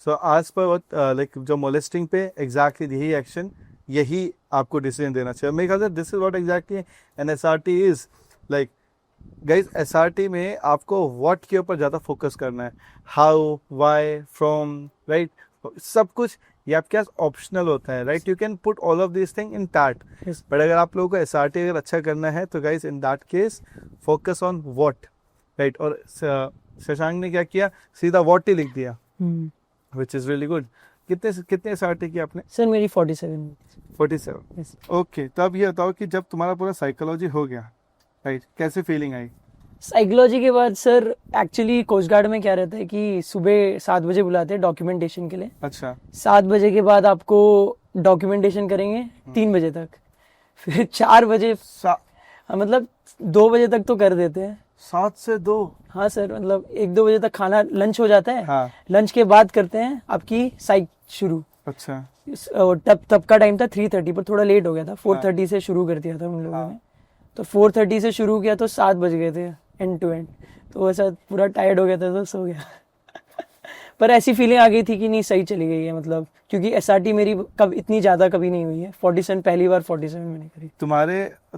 सो आज पर लाइक जो मोलेस्टिंग पे एग्जैक्टली यही एक्शन, यही आपको डिसीजन देना चाहिए मेरे ख्याल से। This is what exactly an SRT is like. Guys SRT में आपको व्हाट के ऊपर ज़्यादा फोकस करना है, हाउ, व्हाई, फ्रॉम, राइट, सब कुछ ये आपके पास ऑप्शनल होता है, right. You can put all of this thing in TAT, but अगर आप लोगों को एसआरटी अगर अच्छा करना है तो guys in that case focus on what, right. और शशांक ने क्या किया, सीधा व्हाट ही लिख दिया, विच इज रियली गुड। कितने एसआरटी की आपने? सर मेरी 47। 47। ओके, तो अब ये बताओ कि जब तुम्हारा पूरा साइकोलॉजी हो गया, राइट, कैसे फीलिंग आई? साइकोलॉजी के बाद सर एक्चुअली कोस्ट गार्ड में क्या रहता है कि सुबह 7 बजे बुलाते हैं डॉक्यूमेंटेशन के लिए। अच्छा। 7 बजे के बाद आपको डॉक्यूमेंटेशन करेंगे 3 बजे तक, फिर 4 बजे मतलब 2 बजे तक तो कर देते हैं। 7 से 2? हाँ सर, मतलब 1-2 बजे तक खाना लंच हो जाता है। हाँ। लंच के बाद करते हैं आपकी साइक शुरू। अच्छा। तब का टाइम था 3:30, पर थोड़ा लेट हो गया था, 4:30 से शुरू कर दिया था हम लोगों ने। तो 4:30 से शुरू किया तो 7 बज गए थे एंड टू एंड, तो ऐसा पूरा टायर्ड हो गया था तो सो गया। पर ऐसी फीलिंग आ गई थी कि नहीं सही चली गई है, मतलब क्योंकि एसआरटी मेरी कब इतनी ज़्यादा कभी नहीं हुई है। 47 पहली बार 47 मैंने करी।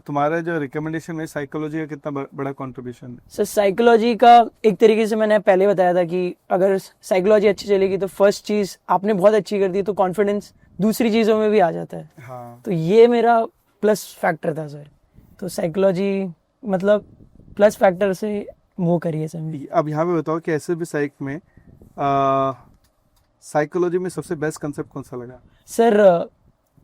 तुम्हारा जो रिकमेंडेशन में साइकोलॉजी का कितना बड़ा कंट्रीब्यूशन है? सर साइकोलॉजी का एक तरीके से मैंने पहले बताया था कि अगर साइकोलॉजी अच्छी चलेगी तो फर्स्ट चीज़ आपने बहुत अच्छी कर दी तो कॉन्फिडेंस दूसरी चीज़ों में भी आ जाता है। हाँ। तो ये मेरा प्लस फैक्टर था सर। तो साइकोलॉजी मतलब प्लस फैक्टर से मूव करिए सर। अब यहाँ पे बताओ कि ऐसे भी साइक में साइकोलॉजी में सबसे बेस्ट कंसेप्ट कौन सा लगा? सर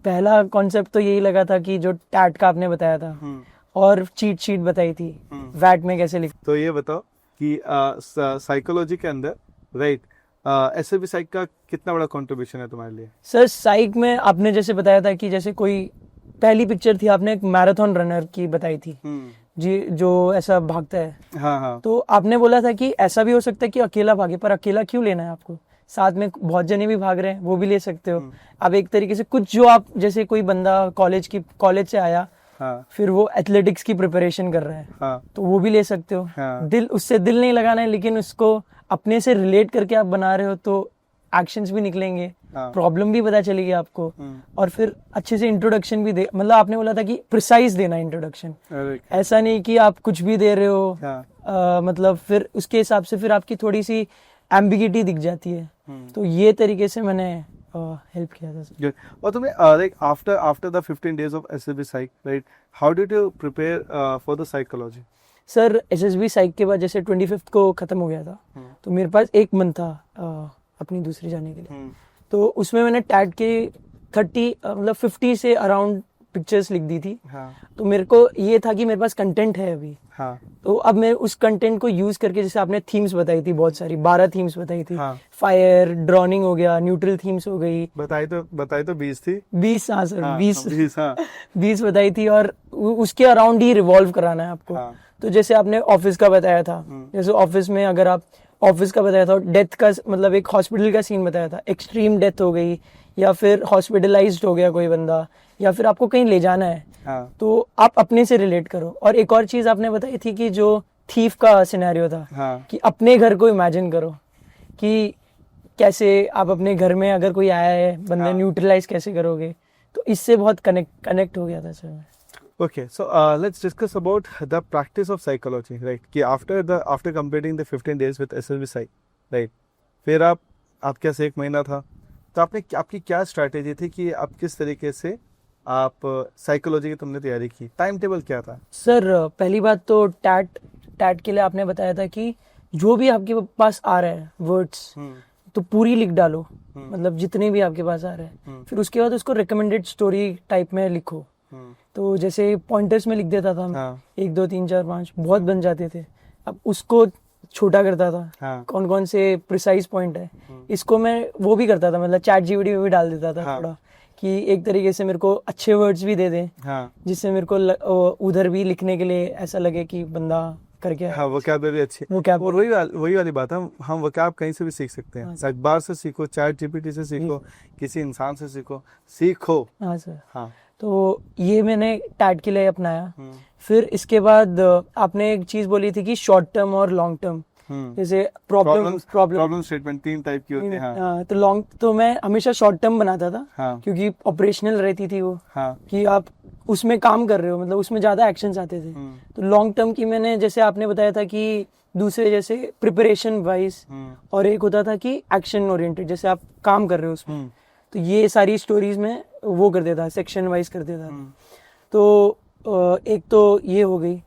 पहला कॉन्सेप्ट तो यही लगा था कि जो टैट का आपने बताया था और चीट शीट बताई थी वैट में कैसे लिख। तो ये बताओ कि साइकोलॉजी के अंदर, राइट, ऐसे भी साइक का कितना बड़ा कंट्रीब्यूशन है तुम्हारे लिए? सर साइक में आपने जैसे बताया था कि जैसे कोई पहली पिक्चर थी, आपने एक मैराथन रनर की बताई थी जी, जो ऐसा भागता है। हाँ हाँ। तो आपने बोला था कि ऐसा भी हो सकता है कि अकेला भागे, पर अकेला क्यों लेना है आपको, साथ में बहुत जने भी भाग रहे हैं वो भी ले सकते हो। अब एक तरीके से कुछ जो आप जैसे कोई बंदा कॉलेज से आया, हाँ, फिर वो एथलेटिक्स की प्रिपरेशन कर रहा है, हाँ, तो वो भी ले सकते हो। हाँ, उससे दिल नहीं लगाना है, लेकिन उसको अपने से रिलेट करके आप बना रहे हो तो एक्शंस भी निकलेंगे, हाँ, प्रॉब्लम भी पता चलेगी आपको, और फिर अच्छे से इंट्रोडक्शन भी दे। मतलब आपने बोला था कि प्रिसाइज देना इंट्रोडक्शन, ऐसा नहीं कि आप कुछ भी दे रहे हो। हाँ, मतलब फिर उसके हिसाब से फिर आपकी थोड़ी सी एम्बिगिटी दिख जाती है। तो ये तरीके से मैंने हेल्प किया था। Good. और तुम्हें like after the 15 days of SSB Psych, right, how did you prepare for the psychology? Sir SSB psych के बाद जैसे 25 को खत्म हो गया था, तो मेरे पास 1 मंथ था अपनी दूसरी जाने के लिए। तो उसमें मैंने टैट के 30 मतलब 50 से अराउंड पिक्चर्स लिख दी थी। हाँ, तो मेरे को ये था कि मेरे पास कंटेंट है अभी। हाँ, तो अब मैं उस कंटेंट को यूज करके, जैसे आपने थीम्स बताई थी बहुत सारी, 12 थीम्स बताई थी। हाँ, फायर, ड्रॉनिंग हो गया, न्यूट्रल थीम्स हो गई। बताई तो 20 थी। 20, हाँ सर, हाँ, 20 हाँ, 20 बताई थी, और उसके अराउंड ही रिवॉल्व कराना है आपको। हाँ, तो जैसे आपने ऑफिस का बताया था, जैसे ऑफिस में अगर आप ऑफिस का बताया था, डेथ का मतलब एक हॉस्पिटल का सीन बताया था, एक्सट्रीम डेथ हो गई या फिर हॉस्पिटलाइज्ड हो गया कोई बंदा, या फिर आपको कहीं ले जाना है, हाँ, तो आप अपने से रिलेट करो। और एक और चीज आपने बताई थी कि जो थीफ का सिनेरियो था, हाँ, कि अपने घर को इमेजिन करो कि कैसे आप अपने घर में अगर कोई आया है बंदा, हाँ, न्यूट्रलाइज कैसे करोगे। तो इससे बहुत कनेक्ट हो गया था sir. Okay, so let's discuss about the practice of psychology, right? कि after completing the 15 days with SSB Psych, right? फिर आपके पास 1 महीना था, तो आपकी क्या स्ट्रैटेजी थी कि आप किस तरीके से आप साइकोलॉजी की तुमने तैयारी की? टाइम टेबल क्या था? सर पहली बात तो टैट के लिए आपने बताया था कि जो भी आपके पास आ रहा है वर्ड्स, तो पूरी लिख डालो, मतलब जितने भी आपके पास आ रहे हैं। फिर उसके बाद उसको रिकमेंडेड स्टोरी टाइप में लिखो। तो जैसे पॉइंटर्स में लिख देता था मैं, 1 2 3 4 5 बहुत बन जाते थे। अब उसको छोटा करता था, कौन कौन से प्रिसाइज पॉइंट है, इसको मैं वो भी करता था, मतलब चैट जीपीटी में भी डाल देता था थोड़ा, कि एक तरीके से मेरे को अच्छे वर्ड्स भी दे दें, जिससे मेरे को उधर भी लिखने के लिए ऐसा लगे कि बंदा करके। हाँ, वोकैबुलरी अच्छी। और वही वाली बात है, हम वोकैब कहीं से भी सीख सकते हैं। अखबार से सीखो, चैट जीपीटी से सीखो, किसी इंसान से सीखो। हाँ सर। हाँ, तो ये मैंने टैट के लिए अपनाया। फिर इसके बाद आपने एक चीज बोली थी कि शॉर्ट टर्म और लॉन्ग टर्म, जैसे प्रॉब्लम स्टेटमेंट 3 टाइप की होती है। हाँ। तो लॉन्ग तो मैं हमेशा शॉर्ट टर्म बनाता था। हाँ। क्योंकि ऑपरेशनल रहती थी वो। हाँ। कि आप उसमें काम कर रहे हो, मतलब उसमें ज्यादा एक्शंस आते थे। तो लॉन्ग टर्म की मैंने, जैसे आपने बताया था कि दूसरे जैसे प्रिपरेशन वाइज, और एक होता था कि एक्शन ओरिएंटेड, जैसे आप काम कर रहे हो उसमें। तो ये सारी स्टोरीज में वो कर देता, सेक्शन वाइज कर देता। तो एक तो ये हो गई।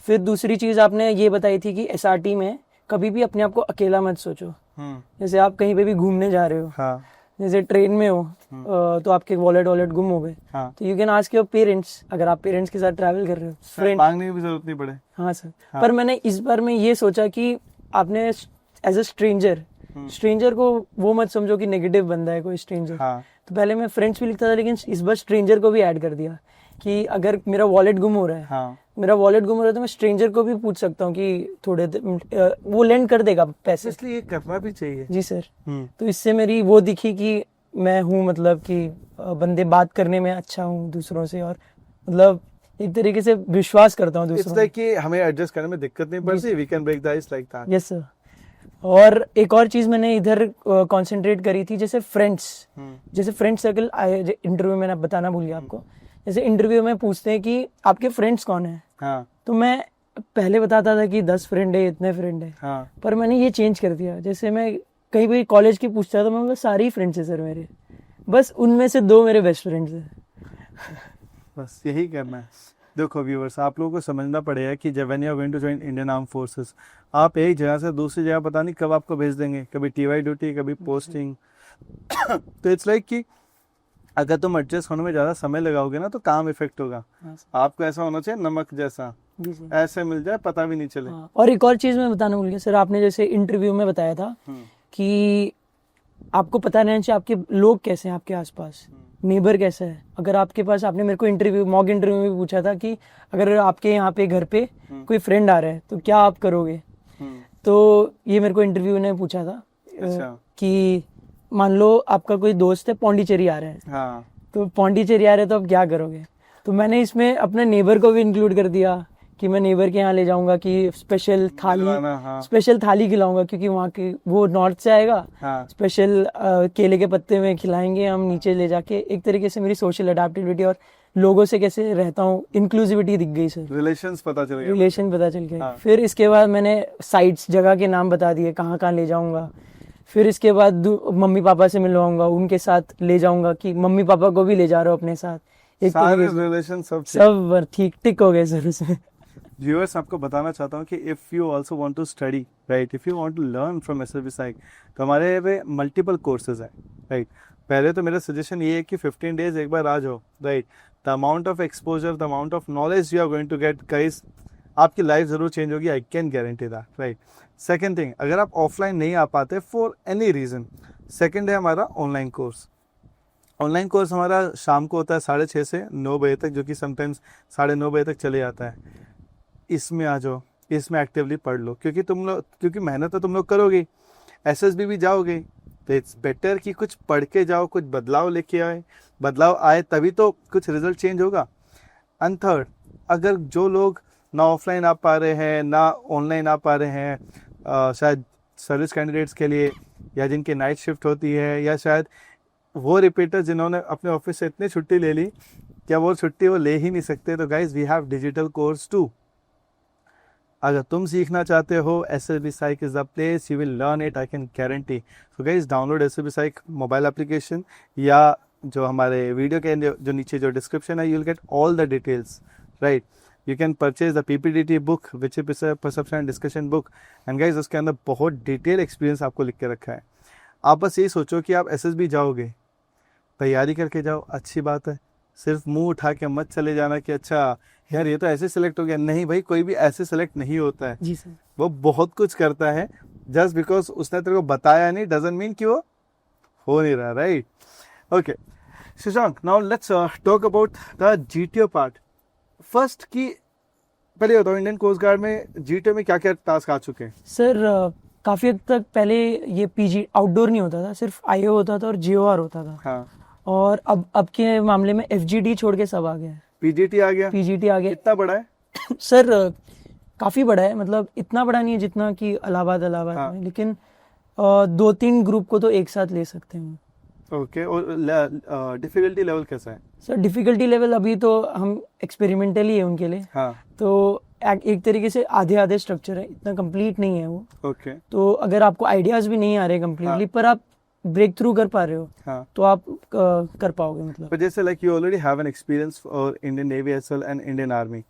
फिर दूसरी चीज आपने ये बताई थी कि एसआरटी में कभी भी अपने आप को अकेला मत सोचो। जैसे आप कहीं पे भी घूमने जा रहे हो। हाँ। जैसे ट्रेन में हो, तो आपके वॉलेट गुम हो गए। हाँ। तो you can ask your parents, अगर आप पेरेंट्स के साथ ट्रैवल कर रहे हो, फ्रेंड मांगने की भी जरूरत नहीं पड़े। हाँ सर। हाँ। पर मैंने इस बार में ये सोचा कि आपने एज अ स्ट्रेंजर को वो मत समझो कि नेगेटिव बंदा है कोई स्ट्रेंजर। हाँ। तो पहले मैं फ्रेंड्स भी लिखता था, लेकिन इस बार स्ट्रेंजर को भी ऐड कर दिया कि अगर मेरा वॉलेट गुम हो रहा है। हाँ। मेरा वॉलेट गुम हो रहा है तो मैं स्ट्रेंजर को भी पूछ सकता हूँ कि थोड़े वो लेंड कर देगा पैसे। इसलिए ये करना भी चाहिए। जी सर। तो इससे मेरी वो दिखी कि मैं हूँ, मतलब कि बंदे बात करने में अच्छा हूँ दूसरों से, और मतलब एक तरीके से विश्वास करता हूँ दूसरों पे। कि हमें एडजस्ट करने में दिक्कत नहीं पड़ती, we can break the ice like that. Yes sir. और एक और चीज मैंने इधर कंसंट्रेट करी थी, जैसे फ्रेंड सर्कल आए। इंटरव्यू में मैं बताना भूल गया आपको, जैसे इंटरव्यू में पूछते हैं कि आपके फ्रेंड्स कौन है। हाँ। तो मैं पहले बताता था कि 10 फ्रेंड है, इतने फ्रेंड है। हाँ। पर मैंने ये चेंज कर दिया, जैसे मैं कहीं भी कॉलेज की पूछता था, मैं बोला सारे ही फ्रेंड्स है सर मेरे, बस उनमें से 2 मेरे बेस्ट फ्रेंड्स हैं। बस यही करना है। देखो व्यूअर्स, आप लोगों को समझना पड़ेगा कि जब when you are going to join Indian arm forces, आप एक जगह से दूसरी जगह पता नहीं कब आपको भेज देंगे, कभी टीवाई ड्यूटी, कभी पोस्टिंग। तो इट्स लाइक कि अगर तुम एडजस्ट होने में ज़्यादा समय लगाओगे ना तो काम इफेक्ट होगा। आपको ऐसा होना चाहिए नमक जैसा, ऐसे मिल जाए पता भी नहीं चले। और एक और चीज़ मैं बताना भूल गया सर, आपने जैसे इंटरव्यू में बताया था कि आपको पता रहना चाहिए आपके लोग कैसे हैं, आपके आसपास नेबर कैसा है। अगर आपके पास, आपने मेरे को मॉक इंटरव्यू में पूछा था कि अगर आपके यहाँ पे घर पे कोई फ्रेंड आ रहा है तो क्या आप करोगे। तो ये मेरे को इंटरव्यू ने पूछा था। अच्छा। कि मान लो आपका कोई दोस्त है पौंडीचेरी आ रहा है। हाँ। तो पौंडीचेरी आ रहा है तो आप क्या करोगे। तो मैंने इसमें अपने नेबर को भी इंक्लूड कर दिया कि मैं नेबर के यहाँ ले जाऊंगा कि स्पेशल थाली खिलाऊंगा, क्योंकि वहाँ की वो नॉर्थ से आएगा। हाँ। स्पेशल केले के पत्ते में खिलाएंगे हम नीचे ले जाके। एक तरीके से मेरी सोशल अडेप्टिविटी और लोगों से कैसे रहता हूँ, इंक्लूसिविटी दिख गई सर। रिलेशन पता चल गए। हाँ। फिर इसके बाद मैंने साइट्स, जगह के नाम बता दिए कहाँ कहाँ ले जाऊंगा। फिर इसके बाद मम्मी पापा से मिलवाऊंगा, उनके साथ ले जाऊंगा कि मम्मी पापा को भी ले जा रहा हूँ अपने साथ। एक सारे रिलेशन सब ठीक टिक हो गए सर उसमें। व्यूअर्स, आपको बताना चाहता हूँ कि if you also want to study, right, if you want to learn from SSB psych, तो हमारे पे मल्टीपल कोर्सेज हैं, राइट। पहले तो मेरा सजेशन ये है कि 15 डेज एक बार आ जाओ, right. The amount of exposure, the amount of knowledge you are going to get, guys, आपकी लाइफ ज़रूर चेंज होगी, I can guarantee that, right. Second thing, अगर आप ऑफलाइन नहीं आ पाते फॉर एनी रीज़न, सेकेंड है हमारा ऑनलाइन कोर्स। ऑनलाइन कोर्स हमारा शाम को होता है 6:30 से 9 बजे तक, जो कि समटाइम्स 9:30 बजे तक चले जाता है। इसमें आ जाओ, इसमें एक्टिवली पढ़ लो, क्योंकि मेहनत तो तुम लोग करोगे, एसएसबी भी जाओगे, तो इट्स बेटर कि कुछ पढ़ के जाओ, कुछ बदलाव आए तभी तो कुछ रिजल्ट चेंज होगा। एंड थर्ड, अगर जो लोग ना ऑफलाइन आ पा रहे हैं ना ऑनलाइन आ पा रहे हैं, शायद सर्विस कैंडिडेट्स के लिए, या जिनकी नाइट शिफ्ट होती है, या शायद वो रिपीटर जिन्होंने अपने ऑफिस से इतनी छुट्टी ले ली क्या वो छुट्टी वो ले ही नहीं सकते, तो guys we have digital course too. अगर तुम सीखना चाहते हो, SSB psych is the place, you will learn it, I can guarantee. So guys, download SSB psych mobile application, या जो हमारे वीडियो के जो नीचे जो डिस्क्रिप्शन है, you will get all the details, right. You can purchase the PPDT book, which is a perception and discussion book, and guys उसके अंदर बहुत डिटेल एक्सपीरियंस आपको लिख के रखा है। आप बस यही सोचो कि आप एसएसबी जाओगे, तैयारी करके जाओ, अच्छी बात है, सिर्फ मुंह उठा के मत चले जाना कि अच्छा यार ये तो ऐसे सिलेक्ट हो गया। नहीं भाई, कोई भी ऐसे सिलेक्ट नहीं होता है जी सर। वो बहुत कुछ करता है, जस्ट बिकॉज उसने तेरे को बताया नहीं डजंट मीन कि वो हो नहीं रहा, right. Okay Shashank, now let's talk about the GTO part. First की पहले बताओ, इंडियन कोस्ट गार्ड में जीटीओ में क्या क्या टास्क आ चुके हैं? सर काफ़ी हद तक पहले ये पीजी आउटडोर नहीं होता था, सिर्फ आईओ होता था और जीओआर होता था। हाँ। और अब के मामले में FGD छोड़ के सब आ गया है, पीजीटी आ गया, PGT आ गया। कितना बड़ा है? सर काफ़ी बड़ा है, मतलब इतना बड़ा नहीं है जितना कि इलाहाबाद हाँ। में, लेकिन 2-3 ग्रुप को तो एक साथ ले सकते हैं। ओके, और डिफिकल्टी लेवल कैसा है? सर डिफ़िकल्टी लेवल अभी तो हम एक्सपेरिमेंटली है उनके लिए, हाँ, तो एक तरीके से आधे आधे स्ट्रक्चर है, इतना कंप्लीट नहीं है वो। ओके, तो अगर आपको आइडियाज़ भी नहीं आ रहे कंप्लीटली, पर आप ब्रेक थ्रू कर पा रहे हो, हाँ। तो आप कर पाओगे मतलब। पर जैसे like you already have an experience और Indian navy as well and Indian army,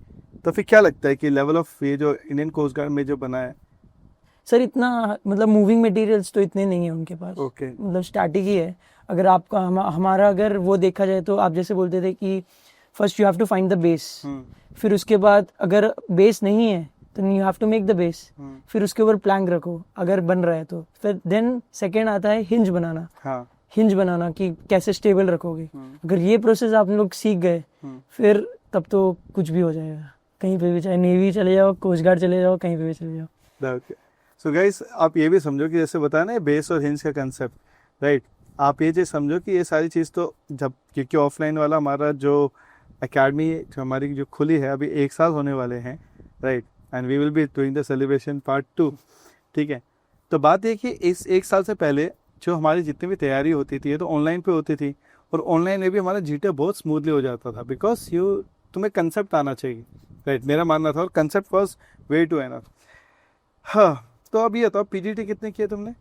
तो फिर क्या लगता है कि लेवल ऑफ ये जो इंडियन कोस्ट गार्ड में जो बना है? सर इतना मतलब मूविंग मटेरियल्स तो इतने नहीं है उनके पास, ओके, मतलब स्टैटिक ही है। अगर आपका हमारा अगर वो देखा जाए तो आप जैसे बोलते थे कि first you have to find the base, फिर उसके बाद अगर बेस नहीं है तो you have to make the base, फिर उसके ऊपर प्लैंक रखो अगर बन रहा है तो, फिर देन सेकेंड आता है हिंज बनाना। हाँ, हिंज बनाना कि कैसे स्टेबल रखोगे। अगर ये प्रोसेस आप लोग सीख गए फिर तब तो कुछ भी हो जाएगा, कहीं पे भी, चाहे नेवी चले जाओ, कोस्ट गार्ड चले जाओ, कहीं पे भी चले जाओ। ओके। सो गाइस, आप ये भी समझो कि जैसे बताया ना बेस और हिंज का कंसेप्ट, राइट, आप ये चीज़ समझो कि ये सारी चीज़ तो जब, क्योंकि ऑफलाइन वाला हमारा जो एकेडमी जो हमारी जो खुली है अभी 1 साल होने वाले हैं, right, and we will be doing the celebration part 2, ठीक है। तो बात ये कि इस 1 साल से पहले जो हमारी जितनी भी तैयारी होती थी ये तो ऑनलाइन पे होती थी, और ऑनलाइन में भी हमारा जीटे बहुत स्मूथली हो जाता था, बिकॉज तुम्हें कंसेप्ट आना चाहिए, राइट, मेरा मानना था, और concept was way too enough. हाँ, तो अब ये बताओ पीजीटी कितने किए तुमने?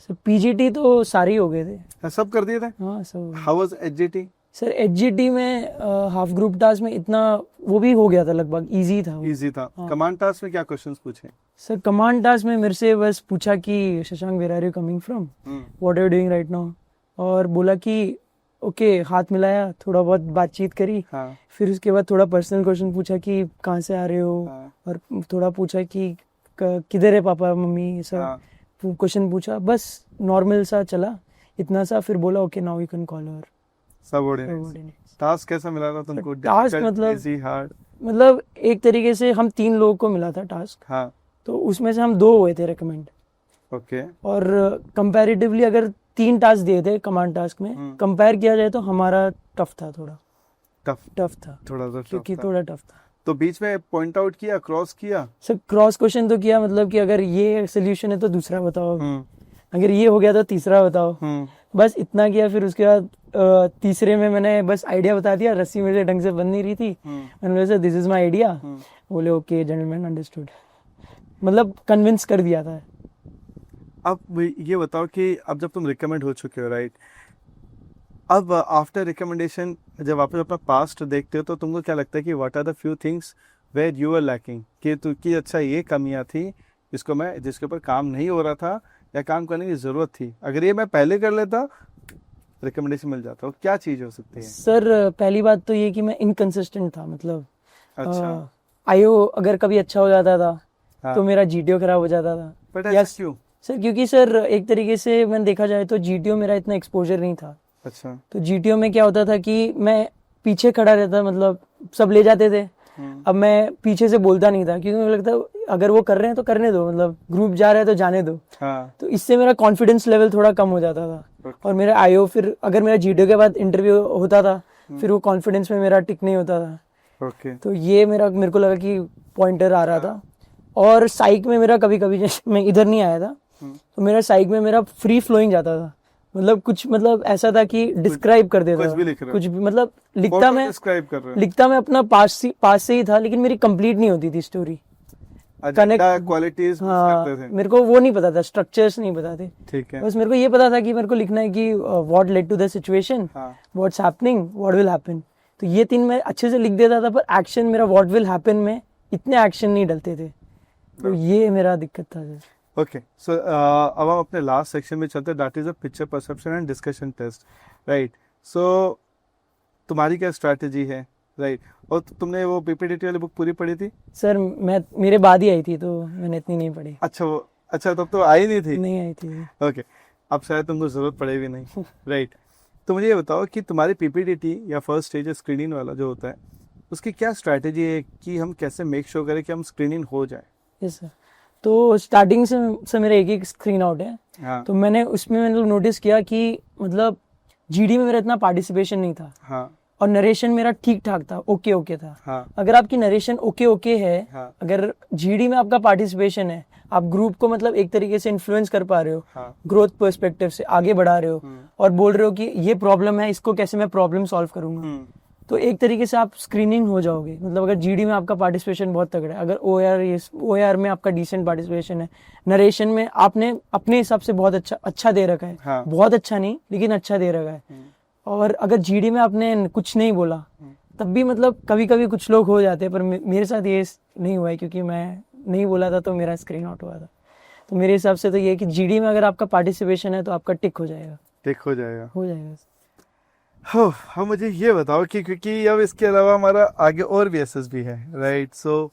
सर PGT तो सारे ही हो गए थे। हाँ, सब कर दिए थे? हाँ सब। How was HGT? Sir HGT में हाफ ग्रुप टास्क में इतना वो भी हो गया था, लगभग इजी था वो। इजी था। हाँ। कमांड टास्क में क्या क्वेश्चंस पूछे? सर कमांड टास्क में मेरे से बस पूछा कि Shashank where are you coming from, what are you doing right now, और बोला कि ओके, हाथ मिलाया, थोड़ा बहुत बातचीत करी। हाँ, फिर उसके बाद थोड़ा पर्सनल क्वेश्चन पूछा कि कहाँ से आ रहे हो, हाँ, और थोड़ा पूछा कि किधर है पापा मम्मी, ये सब हाँ, क्वेश्चन पूछा, बस नॉर्मल सा चला इतना सा। फिर बोला okay now you can call her. Subordinate. Task कैसा मिला था तुमको? टास्क मतलब इजी, हार्ड? मतलब एक तरीके से हम 3 लोगों को मिला था टास्क, हाँ, तो उसमें से हम 2 हुए थे रिकमेंड, ओके, और कंपैरेटिवली अगर 3 टास्क दिए थे कमांड टास्क में, कंपेयर किया जाए तो हमारा टफ था, थोड़ा टफ था, थोड़ा सा क्योंकि tough था। थोड़ा टफ था। तो बीच में पॉइंट आउट किया, क्रॉस किया? सर क्रॉस क्वेश्चन तो किया, मतलब कि अगर ये सोल्यूशन है तो दूसरा बताओ, अगर ये हो गया तो तीसरा बताओ, बस इतना किया। फिर उसके बाद तीसरे में मैंने बस आइडिया बता दिया, रस्सी मेरे ढंग से बन नहीं रही थी, मैंने बोला दिस इज माय आइडिया, बोले ओके जेंटलमैन अंडरस्टूड, मतलब कन्विंस कर दिया था। अब ये बताओ कि अब जब तुम रिकमेंड हो चुके हो, राइट, अब आफ्टर रिकमेंडेशन जब आप अपना पास्ट देखते हो तो तुमको क्या लगता है कि what are the few things where you are lacking, कि अच्छा ये कमियां थी जिसके ऊपर काम नहीं हो रहा था या काम करने की ज़रूरत थी, अगर ये मैं पहले कर लेता रिकमेंडेशन मिल जाता, क्या चीज़ हो सकती है? सर पहली बात तो ये कि मैं इनकंसिस्टेंट था, मतलब अच्छा, आईओ अगर कभी अच्छा हो जाता था हाँ, तो मेरा जीटीओ खराब हो जाता था। बट या क्यों? सर क्योंकि सर एक तरीके से मैंने देखा जाए तो जीटीओ मेरा इतना एक्सपोजर नहीं था। अच्छा, तो जीटीओ में क्या होता था कि मैं पीछे खड़ा रहता, मतलब सब ले जाते थे, अब मैं पीछे से बोलता नहीं था, क्योंकि मुझे लगता अगर वो कर रहे हैं तो करने दो, मतलब ग्रुप जा रहा है तो जाने दो। हाँ, तो इससे मेरा कॉन्फिडेंस लेवल थोड़ा कम हो जाता था, और मेरा आईओ फिर अगर मेरा जीटीओ के बाद इंटरव्यू होता था फिर वो कॉन्फिडेंस में मेरा टिक नहीं होता था। ओके, तो ये मेरे को लगा कि पॉइंटर आ रहा था। और साइक में मेरा कभी कभी, जैसे मैं इधर नहीं आया था तो मेरा साइक में मेरा फ्री फ्लोइंग जाता था, मतलब कुछ मतलब ऐसा था कि डिस्क्राइब कर देता कुछ था, भी लिख रहा कुछ भी मतलब डिस्क्राइब कर रहे हो, लिखता मैं अपना पास से ही था, लेकिन मेरी कंप्लीट नहीं होती थी स्टोरी, एजेंडा क्वालिटीज हाँ, करते थे, मेरे को वो नहीं पता था, स्ट्रक्चर्स नहीं पता थे। ठीक है, बस मेरे को ये पता था कि मेरे को लिखना है कि what led to the situation, हाँ, what's happening, what will happen. तो ये 3 मैं अच्छे से लिख देता था, पर एक्शन मेरा व्हाट विल हैपन में इतने एक्शन नहीं डलते थे, तो ये मेरा दिक्कत था सर। ओके। सो अब हम अपने लास्ट सेक्शन में चलते हैं, that is a picture perception and discussion test, right. So तुम्हारी क्या स्ट्रैटेजी है, राइट, और तुमने वो पीपीटीटी वाली बुक पूरी पढ़ी थी? सर मैं मेरे बाद ही आई थी तो मैंने इतनी नहीं पढ़ी। अच्छा तब तो आई नहीं थी? नहीं आई थी। ओके, अब शायद तुमको जरूरत पड़े भी नहीं, राइट। तो मुझे ये बताओ कि तुम्हारी पीपीटीटी या फर्स्ट स्टेज स्क्रीनिंग वाला जो होता है उसकी क्या स्ट्रैटेजी है कि हम कैसे मेक श्योर करें कि हम स्क्रीनिंग हो जाए? यस सर, तो स्टार्टिंग से मेरा एक स्क्रीन आउट है। हाँ, तो मैंने उसमें नोटिस किया कि मतलब जीडी में मेरा इतना पार्टिसिपेशन नहीं था हाँ और नरेशन मेरा ठीक ठाक था, ओके ओके था। हाँ अगर आपकी नरेशन ओके ओके है, हाँ अगर जीडी में आपका पार्टिसिपेशन है, आप ग्रुप को मतलब एक तरीके से इन्फ्लुएंस कर पा रहे हो, हाँ ग्रोथ पर्सपेक्टिव से आगे बढ़ा रहे हो और बोल रहे हो कि ये प्रॉब्लम है, इसको कैसे मैं प्रॉब्लम सॉल्व करूंगा, तो एक तरीके से आप स्क्रीनिंग हो जाओगे। मतलब अगर जीडी में आपका पार्टिसिपेशन बहुत तगड़ा है, अगर ओआर में आपका डिसेंट पार्टिसिपेशन है, नरेशन में आपने अपने हिसाब से बहुत अच्छा दे रखा है, हाँ। बहुत अच्छा नहीं लेकिन अच्छा दे रखा है, और अगर जीडी में आपने कुछ नहीं बोला तब भी मतलब कभी कभी कुछ लोग हो जाते हैं, पर मेरे साथ ये नहीं हुआ है क्योंकि मैं नहीं बोला था तो मेरा स्क्रीन आउट हुआ था। तो मेरे हिसाब से तो ये है कि जीडी में अगर आपका पार्टिसिपेशन है तो आपका टिक हो जाएगा, टिक हो जाएगा। हो हाँ मुझे ये बताओ कि क्योंकि अब इसके अलावा हमारा आगे और भी एसएसबी है, राइट? सो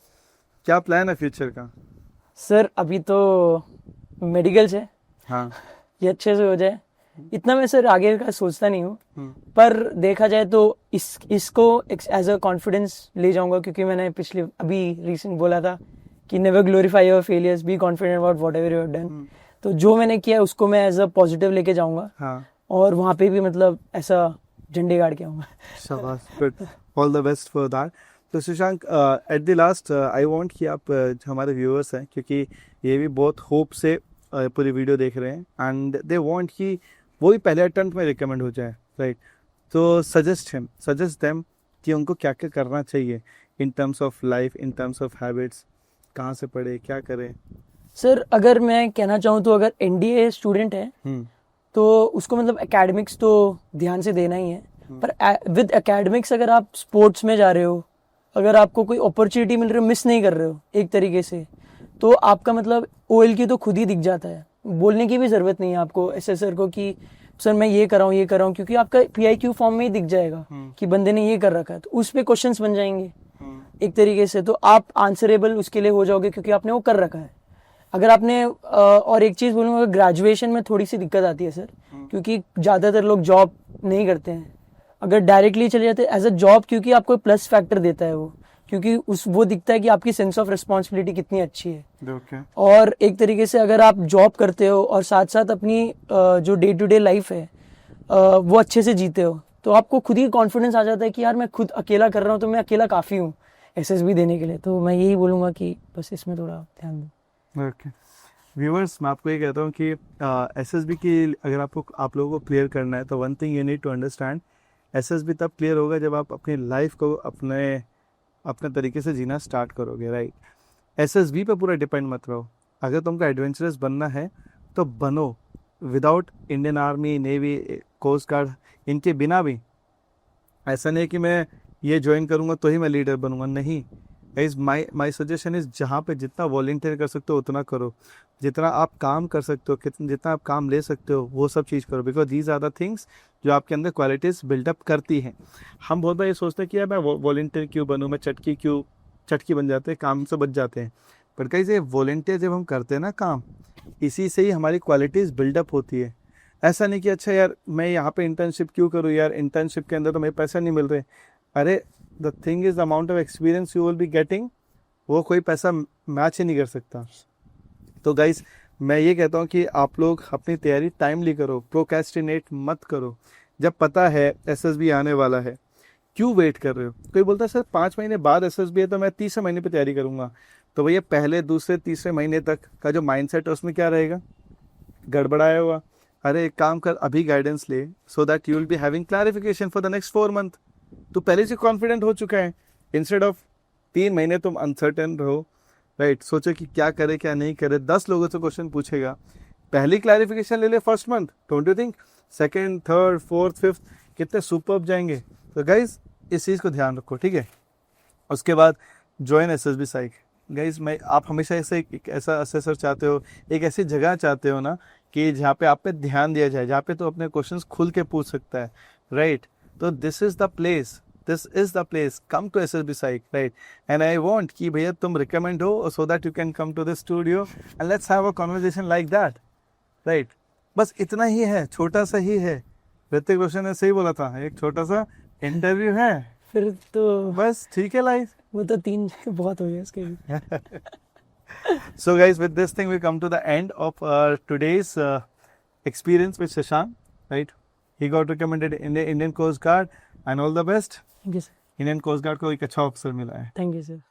क्या प्लान है फ्यूचर का? सर अभी तो मेडिकल्स है, हाँ ये अच्छे से हो जाए, इतना मैं सर आगे का सोचता नहीं हूँ, पर देखा जाए तो इसको एज अ कॉन्फिडेंस ले जाऊंगा, क्योंकि मैंने पिछले अभी रिसेंट बोला था कि never glorify your failures, be confident about whatever you have done. तो जो मैंने किया उसको मैं एज अ पॉजिटिव लेके जाऊंगा, हाँ और वहाँ पे भी मतलब ऐसा झंडे गाड़ के आऊंगा। शाबाश, good, all the best for that. तो Shashank, at the last I want कि आप हमारे व्यूअर्स हैं, क्योंकि ये भी बहुत होप से पूरी वीडियो देख रहे हैं एंड दे वांट कि वो भी पहले अटेम्प्ट में रिकमेंड हो जाए, राइट? तो सजेस्ट देम कि उनको क्या क्या करना चाहिए in terms of life, in terms of habits, कहाँ से पढ़े, क्या करें? सर अगर मैं कहना चाहूँ तो अगर एनडीए स्टूडेंट है तो उसको मतलब एकेडमिक्स तो ध्यान से देना ही है, पर विद एकेडमिक्स अगर आप स्पोर्ट्स में जा रहे हो, अगर आपको कोई अपॉर्चुनिटी मिल रही है, मिस नहीं कर रहे हो एक तरीके से, तो आपका मतलब ओएल की तो खुद ही दिख जाता है, बोलने की भी जरूरत नहीं है आपको एसएसआर को कि सर मैं ये कर रहा हूँ, क्योंकि आपका पीआईक्यू फॉर्म में ही दिख जाएगा कि बंदे ने ये कर रखा है, तो उस पे क्वेश्चंस बन जाएंगे एक तरीके से, तो आप आंसरेबल उसके लिए हो जाओगे क्योंकि आपने वो कर रखा है। अगर आपने और एक चीज बोलूंगा, ग्रेजुएशन में थोड़ी सी दिक्कत आती है सर, क्योंकि ज्यादातर लोग जॉब नहीं करते हैं, अगर डायरेक्टली चले जाते हैं एज अ जॉब, क्योंकि आपको प्लस फैक्टर देता है वो, क्योंकि वो दिखता है कि आपकी सेंस ऑफ रिस्पॉन्सिबिलिटी कितनी अच्छी है। Okay. और एक तरीके से अगर आप जॉब करते हो और साथ साथ अपनी जो डे टू डे लाइफ है वो अच्छे से जीते हो, तो आपको खुद ही कॉन्फिडेंस आ जाता है कि यार मैं खुद अकेला कर रहा हूँ तो मैं अकेला काफ़ी हूँ एसएसबी देने के लिए। तो मैं यही बोलूँगा कि बस इसमें थोड़ा ध्यान दो। ओके व्यूअर्स, मैं आपको ये कहता हूँ कि एसएसबी की अगर आप लोगों को क्लियर करना है तो one thing you need to understand, SSB तब क्लियर होगा जब आप अपनी लाइफ को अपने तरीके से जीना स्टार्ट करोगे, राइट? एसएसबी पे पूरा डिपेंड मत रहो। अगर तुमको एडवेंचरस बनना है तो बनो, without Indian army, navy, coast guard, इनके बिना भी। ऐसा नहीं कि मैं ये ज्वाइन करूँगा तो ही मैं लीडर बनूंगा, नहीं। इज माई सजेशन इज जहाँ पे जितना वॉलंटियर कर सकते हो उतना करो, जितना आप काम कर सकते हो, जितना आप काम ले सकते हो वो सब चीज़ करो, because these are the things जो आपके अंदर क्वालिटीज़ बिल्डअप करती हैं। हम बहुत बार ये सोचते हैं कि यार मैं वॉलंटियर क्यों बनूँ, मैं चटकी बन जाते हैं, काम से बच जाते हैं। पर कहीं से वॉलंटियर जब हम करते हैं ना काम, इसी से ही हमारी क्वालिटीज़ बिल्डअप होती है। ऐसा नहीं कि अच्छा यार मैं यहाँ पे इंटर्नशिप क्यों करूँ, यार इंटर्नशिप के अंदर तो मेरे पैसे नहीं मिल रहे। अरे the thing is the amount of experience you will be getting, वो कोई पैसा मैच ही नहीं कर सकता। तो गाइस मैं ये कहता हूँ कि आप लोग अपनी तैयारी टाइमली करो, प्रोक्रेस्टिनेट मत करो। जब पता है एसएसबी आने वाला है, क्यों वेट कर रहे हो? कोई बोलता है सर 5 महीने बाद एसएसबी है तो मैं 30 महीने पे तैयारी करूंगा। तो भैया पहले, दूसरे, तीसरे महीने तक का जो माइंडसेट है उसमें क्या रहेगा? गड़बड़ाया हुआ। अरे एक काम कर, अभी गाइडेंस ले, सो that you will be having clarification for the next 4 month. तो पहले से कॉन्फिडेंट हो चुका है, इंस्टेड ऑफ 3 महीने तुम अनसर्टेन रहो, राइट? सोचो कि क्या करे क्या नहीं करे, 10 लोगों से क्वेश्चन पूछेगा। पहली क्लैरिफिकेशन ले ले first month, don't you think second, third, fourth, fifth कितने सुपर्ब जाएंगे? तो गाइज इस चीज़ को ध्यान रखो, ठीक है? उसके बाद ज्वाइन एसएसबी साइक। गाइज आप हमेशा एक ऐसा असेसर चाहते हो, एक ऐसी जगह चाहते हो ना कि जहाँ पे आप पे ध्यान दिया जाए, जहाँ पे तो अपने क्वेश्चंस खुल के पूछ सकता है, राइट? तो this is the place, come to SSB psych, right? And I want कि भैया तुम रिकमेंड हो so that you can come to this studio and let's have a conversation like that, right? बस इतना ही है, छोटा सा ही है। ऋतिक रोशन ने सही बोला था, एक छोटा सा इंटरव्यू है, फिर तो बस ठीक है लाइफ। वो तो 3 बहुत हो गया इसके लिए। So guys, with this thing we come to the end of today's experience with Shashank, right? He got recommended in Indian coast guard and all the best. Thank you sir. Indian coast guard को एक अच्छा officer मिला है। Thank you sir.